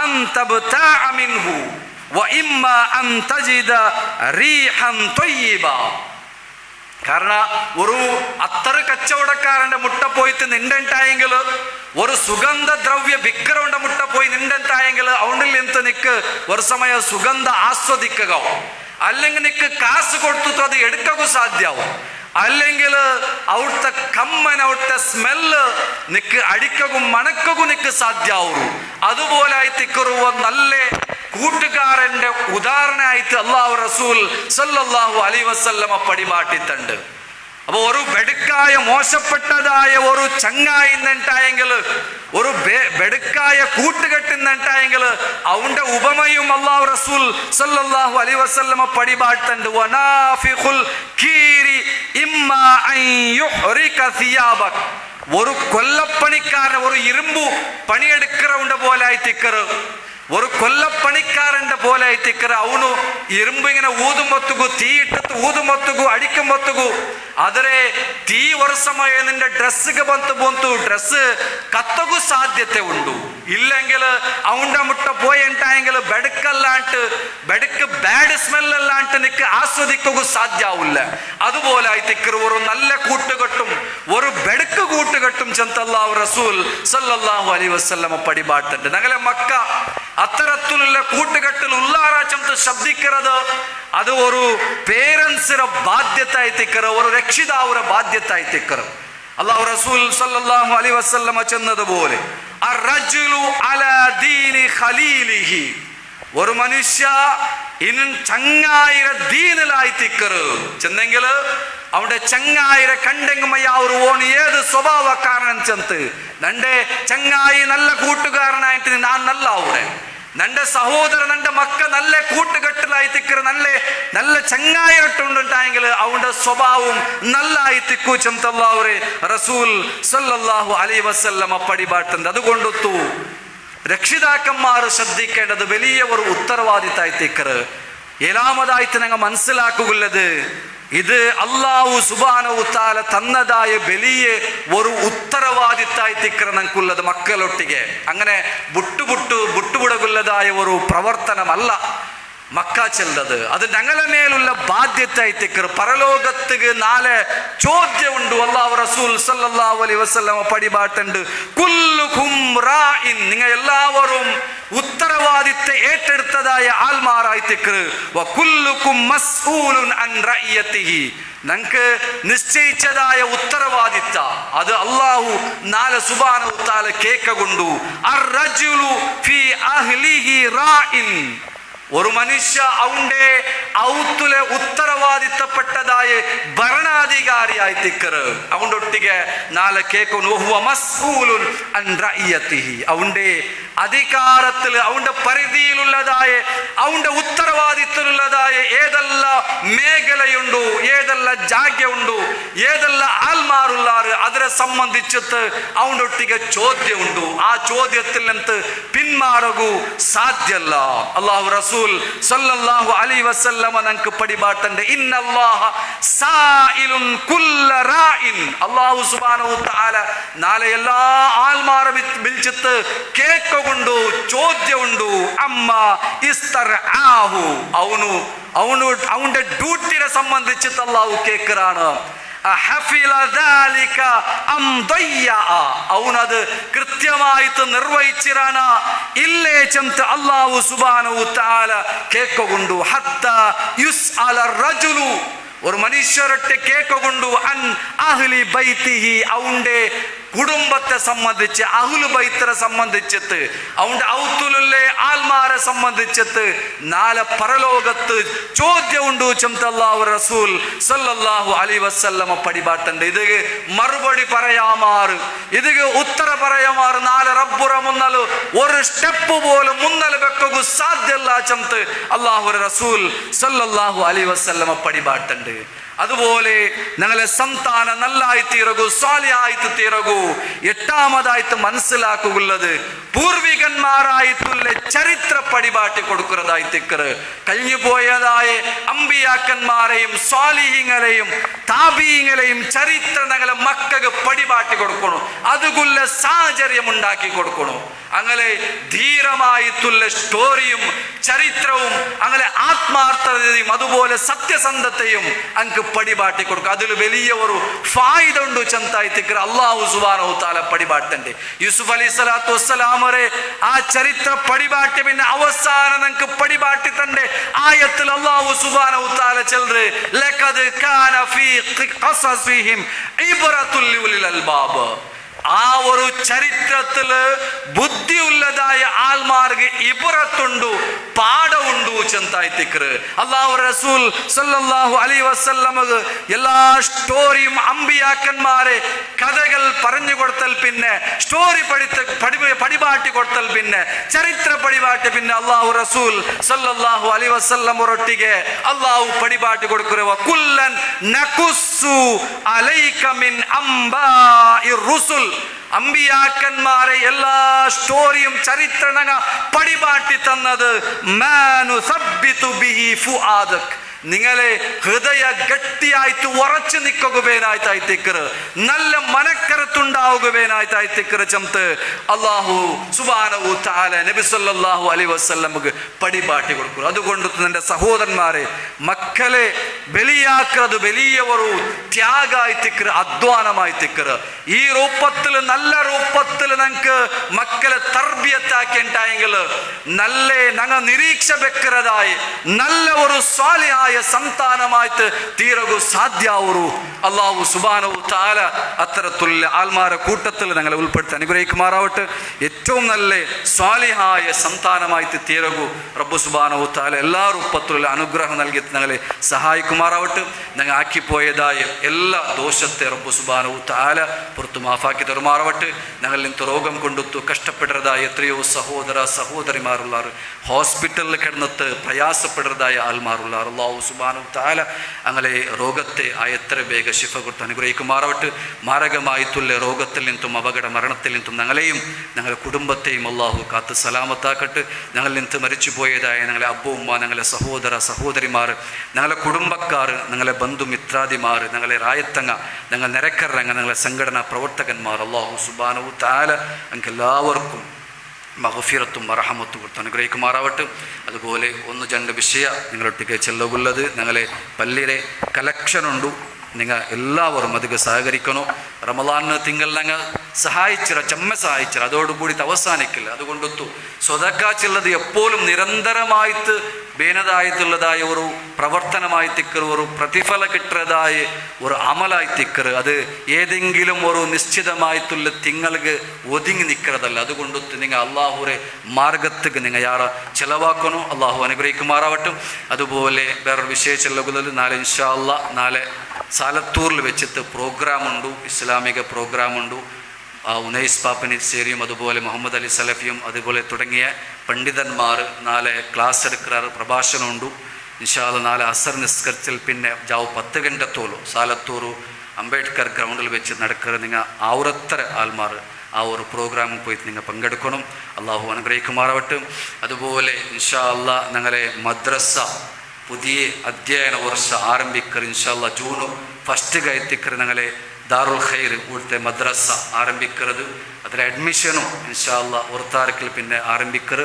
അൻ തബ്തഅ മിൻഹു വഇമ്മാ അൻ തജിദ റീഹൻ ത്വയ്യിബ. കാരണം ഒരു അത്തറ് കച്ചവടക്കാരന്റെ മുട്ട പോയിട്ട് നിണ്ടുണ്ടായെങ്കിൽ, ഒരു സുഗന്ധ ദ്രവ്യ വിക്രവന്റെ മുട്ട പോയി നിണ്ടുണ്ടായെങ്കിൽ അവനിൽ നിന്ന് നിക്ക് ഒരു സമയം സുഗന്ധ ആസ്വദിക്കുക, അല്ലെങ്കിൽ നിക്ക് കാശ് കൊടുത്തിട്ട് അത് എടുക്കുക സാധ്യമാവും, അല്ലെങ്കിൽ അവിടുത്തെ കമ്മൻ അവിടുത്തെ സ്മെല്ല് നിക്ക് അടിക്കകും മണക്കകും നിക്ക് സാധ്യമാവൂ. അതുപോലെ ആയിത്തിക്കറുവ നല്ല കൂട്ടുകാരന്റെ ഉദാഹരണമായിട്ട് അല്ലാഹു റസൂൽ സല്ലല്ലാഹു അലൈഹി വസല്ലമ പടിപാട്ടിത്തണ്ട്. അപ്പൊ ഒരു ബെടുക്കായ മോശപ്പെട്ടതായ ഒരു ചങ്ങായി എന്നുണ്ടായെങ്കിൽ, ഒരു ബെടുക്കായ കൂട്ടുകെട്ടുന്നുണ്ടായെങ്കിൽ അവന്റെ ഉപമയും അല്ലാഹു റസൂൽ സല്ലല്ലാഹു അലൈഹി വസല്ലമ പടിപാട്ടണ്ട്. വനാഫിഖുൽ കീരി ഇമ്മാ അൻ യുഹ്രിക സിയാബക്. ഒരു കൊല്ലപ്പണിക്കാരൻ ഒരു ഇരുമ്പു പണിയെടുக்கிறവന്റെ പോലെ ആയിത്തിക്കറ്, ഒരു കൊല്ലപ്പണിക്കാരന്റെ പോലെ ആയിത്തിക്കറ്. അവನು ഇരുമ്പ് ഇങ്ങനെ ഊതുമൊത്തുകു, തീയിട്ടത്ത് ഊതുമൊത്തുകു, അടിക്കുമൊത്തുകു. ಆದರೆ തീ ഒരു സമയം നിന്റെ ಡ್ರೆಸ್ಗೆ ಬಂತು ಡ್ರೆಸ್ ಕತ್ತಗೂ ಸಾಧ್ಯತೆ ಉಂಟು. ഇല്ലെങ്കിൽ അവന്റെ മുട്ട പോയിട്ടായെങ്കിൽ ബെടുക്കല്ലാണ്ട്, ബെടുക്ക് ബാഡ് സ്മെല്ലല്ലാണ്ട് നിക്ക് ആസ്വദിക്കുക സാധ്യമാവില്ല. അതുപോലെ ആയിത്തിക്കറ് ഒരു നല്ല കൂട്ടുകെട്ടും ഒരു ബെടുക്ക് കൂട്ടുകെട്ടും ചെന്ന് അല്ലാഹു റസൂൽ സല്ലല്ലാഹു അലൈഹി വസല്ലമ പടിപാട്ടുണ്ട്. ഞങ്ങളെ മക്ക അത്തരത്തിലുള്ള കൂട്ടുകെട്ടിൽ ഉള്ളാറാച്ചെന്ന് ശബ്ദിക്കുന്നത് അത് ഒരു പേരൻസിന്റെ ബാധ്യത ആയിത്തിക്കറ്, ഒരു രക്ഷിതാവുടെ ബാധ്യത ആയിത്തിക്കറ്. അല്ലാഹു റസൂൽ സല്ലല്ലാഹു അലൈഹി വസല്ലമ ചെന്നതുപോലെ അർറജുലു അലാ ദീനി ഖലീലിഹി, ഒരു മനുഷ്യ ചങ്ങായിര ദീനിലായിത്തിക്കറ് ചെന്നെങ്കിൽ അവന്റെ ചങ്ങായിരെ കണ്ടെങ്കുമയ്യ ഒരു ഓണ് ഏത് സ്വഭാവക്കാരൻ ചെന്ന് നന്റെ ചങ്ങായി നല്ല കൂട്ടുകാരനായിട്ട് ഞാൻ നല്ല അവിടെ, നന്റെ സഹോദരൻ നന്റെ മക്ക നല്ല കൂട്ടുകെട്ടിലായിത്തിക്കറ്, നല്ല നല്ല ചങ്ങായിരട്ടുണ്ടായെങ്കിൽ അവന്റെ സ്വഭാവം നല്ലായിത്തിക്കു ചെന്തല്ലാവരെ റസൂൽ സല്ലല്ലാഹു അലൈഹി വസല്ലമ പടിപാട്ടുണ്ട്. അതുകൊണ്ടൊത്തു രക്ഷിതാക്കന്മാർ ശ്രദ്ധിക്കേണ്ടത് വലിയ ഒരു ഉത്തരവാദിത്തായിത്തിക്കറ്. ഏഴാമതായിട്ട് ഞങ്ങൾ മനസ്സിലാക്കുള്ളത് ഇത് അല്ലാഹു സുബ്ഹാനഹു തആല തന്നതായ വലിയ ഒരു ഉത്തരവാദിത്തായിത്തിക്കറ് ഞങ്ങൾക്കുള്ളത് മക്കളൊട്ടിಗೆ. അങ്ങനെ ബുട്ടുബുടകുള്ളതായ ഒരു പ്രവർത്തനമല്ല മക്ക ചെല്ലത്. അത് ഞങ്ങളെ മേലുള്ള ബാധ്യത ആയിത്തിക്കറ്. പരലോകത്തുക്ക് നാളെ ചോദ്യമുണ്ട്. അല്ലാഹു റസൂൽ സല്ലല്ലാഹു അലൈഹി വസല്ലമ പടിപാട്ടുണ്ട്, കുല്ലുകും റാഇൻ, നിങ്ങൾ എല്ലാവരും ഉത്തരവാദിത്ത ഏറ്റെടുത്തതായ ആൾമാരായിത്തിക്കറ്. വകുല്ലുകും മസ്ഊലുൻ അൻ റഇയതിഹി, ഞങ്ങൾക്ക് നിശ്ചയിച്ചതായ ഉത്തരവാദിത്ത അത് അല്ലാഹു നാളെ സുബ്ഹാനഹു തആല കേൾക്കൊണ്ടു. അർറജുലു ഫീ അഹ്ലിഹി റാഇൻ, ഒരു മനുഷ്യ അവന്റെ ഔത്തുലെ ഉത്തരവാദിത്തപ്പെട്ടതായ ഭരണാധികാരിയായിത്തിക്കറ്. അവന്റെ ഒട്ടിಗೆ നാളെ കേൾക്കുന്നു അവന്റെ അധികാരത്തിൽ അവന്റെ പരിധിയിലുള്ളതായ അവന്റെ ഉത്തരവാദിത്തത്തിലുള്ളതായ ഏതെല്ലാം മേഖലയുണ്ടോ, ഏതെല്ലാം ജാഗ്യുണ്ടോ, ഏതെല്ലാം ആൽമാറുള്ളാറ് അതിനെ സംബന്ധിച്ചിട്ട് അവന്റെ ഒട്ടിಗೆ ചോദ്യമുണ്ട്. ആ ചോദ്യത്തിൽ നിന്ന് പിന്മാറകൂ സാധ്യല്ല. അല്ലാഹു റസൂൽ സല്ലല്ലാഹു അലൈഹി വസല്ലമ നമുക്ക് പടിപാട്ടുണ്ട്, ഇന്നല്ലാഹ സായിലുൻ കുല്ല റാഇൻ. അല്ലാഹു സുബ്ഹാനഹു തആല നാളെ എല്ലാ ആൽമാരെ വിളിച്ചിട്ട് കേൾക്കൊണ്ടു ചോദ്യമുണ്ട്. അമ്മ ഇസ്തർആഹു, അവನು അവന്റെ ഡ്യൂട്ടിനെ സംബന്ധിച്ചിട്ട് അള്ളാഹു കേൾക്കറാണ്. അവനത് കൃത്യമായിട്ട് നിർവഹിച്ചിരാന ഇല്ലേ ചെന്ന് അല്ലാഹു സുബ്ഹാനഹു തആല കേൾക്കൊണ്ടു. ഹത്താ യുസ്അല റജുലു, ഒരു മനുഷ്യരൊട്ട് കേൾക്കൊണ്ടു അൻ അഹ്ലി ബൈത്തിഹി, അവന്റെ കുടുംബത്തെ സംബന്ധിച്ച്, അഹ്ലു ബൈത്തിനെ സംബന്ധിച്ചിട്ട്, അവന്റെ ഔത്തുലുള്ളെ ആൽമാരെ സംബന്ധിച്ചിട്ട് നാളെ പരലോകത്ത് ചോദ്യമുണ്ട് ചെന്ന് അല്ലാഹു റസൂൽ സല്ലല്ലാഹു അലൈഹി വസല്ലമ പടിപാട്ടുണ്ട്. ഇത് മറുപടി പറയാമാറ്, ഇത് ഉത്തര പറയാമാറ് നാളെ റബ്ബുറ മുന്നല് ഒരു സ്റ്റെപ്പ് പോലും മുന്നല് വെക്കു സാധ്യല്ല ചെന്ന് അല്ലാഹു റസൂൽ സല്ലല്ലാഹു അലൈഹി വസല്ലമ പടിപാട്ടുണ്ട്. അതുപോലെ ഞങ്ങളെ സന്താന നല്ലായി തീരകൂ, സ്വാലിഹായിട്ട് തീരകൂ. എട്ടാമതായിട്ട് മനസ്സിലാക്കുള്ളത് പൂർവികന്മാരായിട്ടുള്ള ചരിത്ര പടിപാട്ടി കൊടുക്കുന്നതായി തിക്കറ്. കഴിഞ്ഞു പോയതായ അമ്പിയാക്കന്മാരെയും സ്വാലിഹീങ്ങളെയും താബീങ്ങളെയും ചരിത്ര ഞങ്ങളെ മക്കൾക്ക് പടിപാട്ടി കൊടുക്കണം. അതുകൊള്ള സാഹചര്യം ഉണ്ടാക്കി കൊടുക്കണം. അങ്ങനെ ധീരമായിട്ടുള്ള സ്റ്റോറിയും ചരിത്രവും അങ്ങനെ ആത്മാർത്ഥതയും അതുപോലെ സത്യസന്ധതയും അങ്ങ് പടിപാട്ടി കൊടുക്കും. അതിൽ വലിയ ഒരു ഫായിദ ഉണ്ട് ചെന്തായി തിക്കറ് അല്ലാഹു സുബ്ഹാനഹു തആല പടിപാട്ടണ്ട്. യൂസുഫ് അലൈഹി സ്വലാത്തു വസ്സലാമരെ ആ ചരിത്ര പടിപാട്ടി പിന്നെ അവസാനം നമുക്ക് പടിപാട്ടി തന്റെ ആയത്തിൽ അല്ലാഹു സുബ്ഹാനഹു തആല ചെൽറ് ലഖദ് കാന ഫീ ഖസസിഹിം ഇബ്റത്തുൽ ലിഉലിൽ അൽബാബ്. ആ ഒരു ചരിത്രത്തില് ബുദ്ധിയുള്ളതായ ആൾമാർക്ക് ഇബ്റത്തുണ്ട്, പാഠമുണ്ട് ചെന്തായി തിക്കറ്. അല്ലാഹു റസൂൽ സല്ലല്ലാഹു അലൈഹി വസല്ലമക്ക് എല്ലാ സ്റ്റോറിയും അമ്പിയാക്കന്മാരെ കഥകൾ പറഞ്ഞു കൊടുത്തൽ, പിന്നെ സ്റ്റോറി പടിപാട്ടി കൊടുത്തൽ, പിന്നെ ചരിത്ര പടിപാട്ടി പിന്നെ അല്ലാഹു റസൂൽ സല്ലല്ലാഹു അലൈഹി വസല്ലം ഒരൊട്ടിಗೆ അല്ലാഹു പടിപാട്ടി കൊടുക്കുക. കുല്ലൻ നഖുസ്സു അലൈക മിൻ അംബാഇർ റുസുൽ, അമ്പിയാക്കന്മാരെ എല്ലാ സ്റ്റോറിയും ചരിത്രനങ്ങ പടിപാട്ടി തന്നത് മാനു സബ്ബിതു ബിഹി ഫുആദക്, നിങ്ങളെ ഹൃദയ ഗട്ടിയായിട്ട് ഉറച്ചു നിൽക്കുകയായിത്തിക്കറ്, നല്ല മനക്കരുത്തുണ്ടാവുകയായിത്തിക്കറ് ചെന്ന് അല്ലാഹു സുബ്ഹാനഹു തആല നബി സല്ലല്ലാഹു അലൈഹി വസല്ലമക്ക് പടിപാട്ടി കൊടുക്കും. അതുകൊണ്ട് എൻ്റെ സഹോദരന്മാരെ, മക്കളെ ബലിയാക്കുന്നത് വലിയ ഒരു ത്യാഗായിത്തിക്കറ്, അധ്വാനമായിത്തിക്കറ്. ഈ രൂപത്തിൽ നല്ല രൂപത്തിൽ ഞങ്ങൾക്ക് മക്കളെ തർബിയത്താക്കിണ്ടായെങ്കിൽ നല്ല ഞങ്ങൾ നിരീക്ഷ വെക്കുന്നതായി നല്ല ഒരു സ്വാലിഹായ സന്താനമായിട്ട് തീരകു സാധ്യാവൂ. അല്ലാഹു സുബ്ഹാനഹു തആല അത്തരത്തിലുള്ള ആൽമാരെ കൂട്ടത്തിൽ ഞങ്ങളെ ഉൾപ്പെടുത്തി അനുഗ്രഹിക്കുമാറാവട്ടെ. ഏറ്റവും നല്ല സ്വാലിഹായ സന്താനമായിട്ട് തീരകു റബ്ബു സുബ്ഹാനഹു തആല എല്ലാ രൂപത്തിലുള്ള അനുഗ്രഹം നൽകി ഞങ്ങളെ സഹായിക്കുമാറാവട്ടെ. ഞങ്ങൾ ആക്കിപ്പോയതായ എല്ലാ ദോഷത്തെ റബ്ബു സുബ്ഹാനഹു തആല പുറത്തു മാഫാക്കി തരുമാറാവട്ടെ. ഞങ്ങളിൽ നിന്ന് രോഗം കൊണ്ടുത്തു കഷ്ടപ്പെടുന്നതായ എത്രയോ സഹോദര സഹോദരിമാരുള്ളാർ, ഹോസ്പിറ്റലിൽ കിടന്നിട്ട് പ്രയാസപ്പെടുന്നതായ ആൾമാരുള്ളാർ, അല്ലാഹു സുബ്ഹാനഹു തആല അങ്ങനെ രോഗത്തെ എത്ര വേഗ ശിഫ കൊടുത്ത് അനുഗ്രഹിക്കുമാറാവട്ടെ. മാരകമായിട്ടുള്ള രോഗത്തിൽ നിന്നും അപകട മരണത്തിൽ നിന്നും ഞങ്ങളെയും ഞങ്ങളുടെ കുടുംബത്തെയും അല്ലാഹു കാത്ത് സലാമത്താക്കട്ടെ. ഞങ്ങളിൽ നിന്ന് മരിച്ചു പോയതായ ഞങ്ങളെ അബ്ബ ഉമ്മ, ഞങ്ങളെ സഹോദര സഹോദരിമാർ, ഞങ്ങളെ കുടുംബക്കാർ, ഞങ്ങളെ ബന്ധുമിത്രാദിമാർ, ഞങ്ങളെ റായത്തങ്ങ, ഞങ്ങൾ നിരക്കരങ്ങ, ഞങ്ങളെ സംഘടനാ പ്രവർത്തകന്മാർ, അല്ലാഹു സുബ്ഹാനഹു തആല ഞങ്ങൾക്ക് എല്ലാവർക്കും മഗ്ഫിറത്തും മർഹമത്തും കൊടുത്ത് അനുഗ്രഹിക്കുമാറാവട്ടെ. അതുപോലെ ഒന്ന് രണ്ട് വിഷയ നിങ്ങളൊട്ടിಗೆ ചെല്ലുള്ളത്, ഞങ്ങളെ പള്ളിയിലെ കലക്ഷനുണ്ട്, നിങ്ങൾ എല്ലാവരും അതിಗೆ സഹകരിക്കണോ. റമളാന് തിങ്കൾ ഞങ്ങൾ സഹായിച്ചിര ചെമ്മ സഹായിച്ചിര, അതോടുകൂടി അവസാനിക്കില്ല. അതുകൊണ്ടൊത്തു സ്വതക്ക ചെല്ലത് എപ്പോഴും നിരന്തരമായിട്ട് വേനതായിട്ടുള്ളതായ ഒരു പ്രവർത്തനമായി തിക്കറ്, ഒരു പ്രതിഫല കിട്ടുന്നതായ ഒരു അമലായി തിക്കറ്. അത് ഏതെങ്കിലും ഒരു നിശ്ചിതമായിട്ടുള്ള തിങ്ങൾക്ക് ഒതുങ്ങി നിൽക്കുന്നതല്ല. അതുകൊണ്ടൊത്ത് നിങ്ങൾ അള്ളാഹുരെ മാർഗത്തേക്ക് നിങ്ങൾ യാറെ ചിലവാക്കണോ. അള്ളാഹു അനുഗ്രഹിക്കുമാറാവട്ടെ. അതുപോലെ വേറൊരു വിഷയം ചെല്ലുന്നത്, നാളെ ഇൻഷാ അല്ലാ നാളെ സാലത്തൂറിൽ വെച്ചിട്ട് പ്രോഗ്രാമുണ്ട്, ഇസ്ലാമിക പ്രോഗ്രാമുണ്ട്. ഉനൈസ് പാപ്പനിശ്ശേരിയും അതുപോലെ മുഹമ്മദ് അലി സലഫിയും അതുപോലെ തുടങ്ങിയ പണ്ഡിതന്മാർ നാളെ ക്ലാസ് എടുക്കാറ്, പ്രഭാഷണമുണ്ട്. ഇൻഷാ അല്ലാ നാളെ അസർ നിസ്കരിച്ചിൽ പിന്നെ ജാവ് 10 ഗಂಟത്തോളം സാലത്തൂർ അംബേദ്കർ ഗ്രൗണ്ടിൽ വെച്ച് നടക്കുക. നിങ്ങൾ ആവുറത്തര ആൾമാർ ആ ഒരു പ്രോഗ്രാമിൽ പോയിട്ട് നിങ്ങൾ പങ്കെടുക്കണം. അള്ളാഹു അനുഗ്രഹിക്കുമാറാവട്ടെ. അതുപോലെ ഇൻഷാ അല്ലാ ഞങ്ങളെ മദ്രസ പുതിയ അധ്യയന വർഷം ആരംഭിക്കർ. ഇൻഷാ അല്ലാ ജൂൺ 1 എത്തിക്കർ ഞങ്ങളെ ദാറുൽ ഖൈർ ഇവിടുത്തെ മദ്രസ ആരംഭിക്കുന്നത്. അതിൽ അഡ്മിഷനും ഇൻഷാ അല്ലാ 1 താരീഖിൽ പിന്നെ ആരംഭിക്കർ.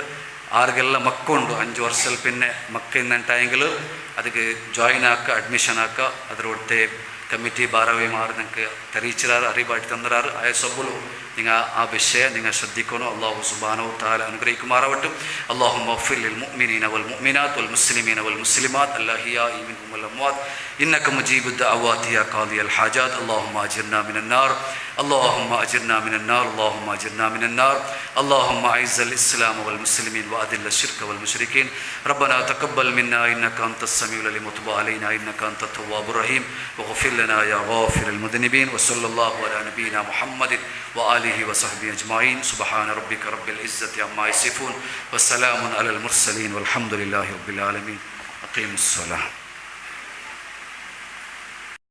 ആർಗೆಲ್ಲ ಮಕ್ಕುಂಡು 5 ವರ್ಷದಲ್ಲಿ പിന്നെ ಮಕ್ಕ ಇನ್ನಂಟಾಯಂಗಿಲು ಅದಕ್ಕೆ ಜಾಯಿನ್ ಆಕ ಅಡ್ಮಿಷನ್ ಆಕ ಅದರೊಡ್ತೆ കമ്മിറ്റി ഭാരവാഹിമാർ നിങ്ങൾക്ക് തെറിയിച്ചാറ് അറിവായിട്ട് തന്നറാറ് ആയ സബ്ബുലു നിങ്ങൾ ആ വിഷയം നിങ്ങൾ ശ്രദ്ധിക്കണം. അള്ളാഹു സുബ്ഹാനഹു തആല അനുഗ്രഹിക്കുമാറാവട്ടെ. അല്ലാഹുമ്മ ഗ്ഫിർ ലിൽ മുഅ്മിനീന വൽ മുഅ്മിനാത്ത് വൽ മുസ്ലിമീന വൽ മുസ്ലിമാത്ത് അൽഅഹ്യാഇ മിൻഹും വൽ അംവാത്ത് ഇന്നക മുജീബുദ് ദഅവാതി യാ ഖാദിയൽ ഹാജാത്ത്. അല്ലാഹുമ്മ അജിർനാ മിനൻ നാർ اللهم أجرنا من النار اللهم أجرنا من النار اللهم أعز الإسلام والمسلمين وأذل الشرك والمشركين. ربنا تقبل منا إنك أنت السميع العليم وتب علينا إنك أنت التواب الرحيم واغفر لنا يا غافر المذنبين. وصلى الله على نبينا محمد وآله وصحبه أجمعين. سبحان ربك رب العزة عما يصفون وسلام على المرسلين والحمد لله رب العالمين. أقيموا الصلاة.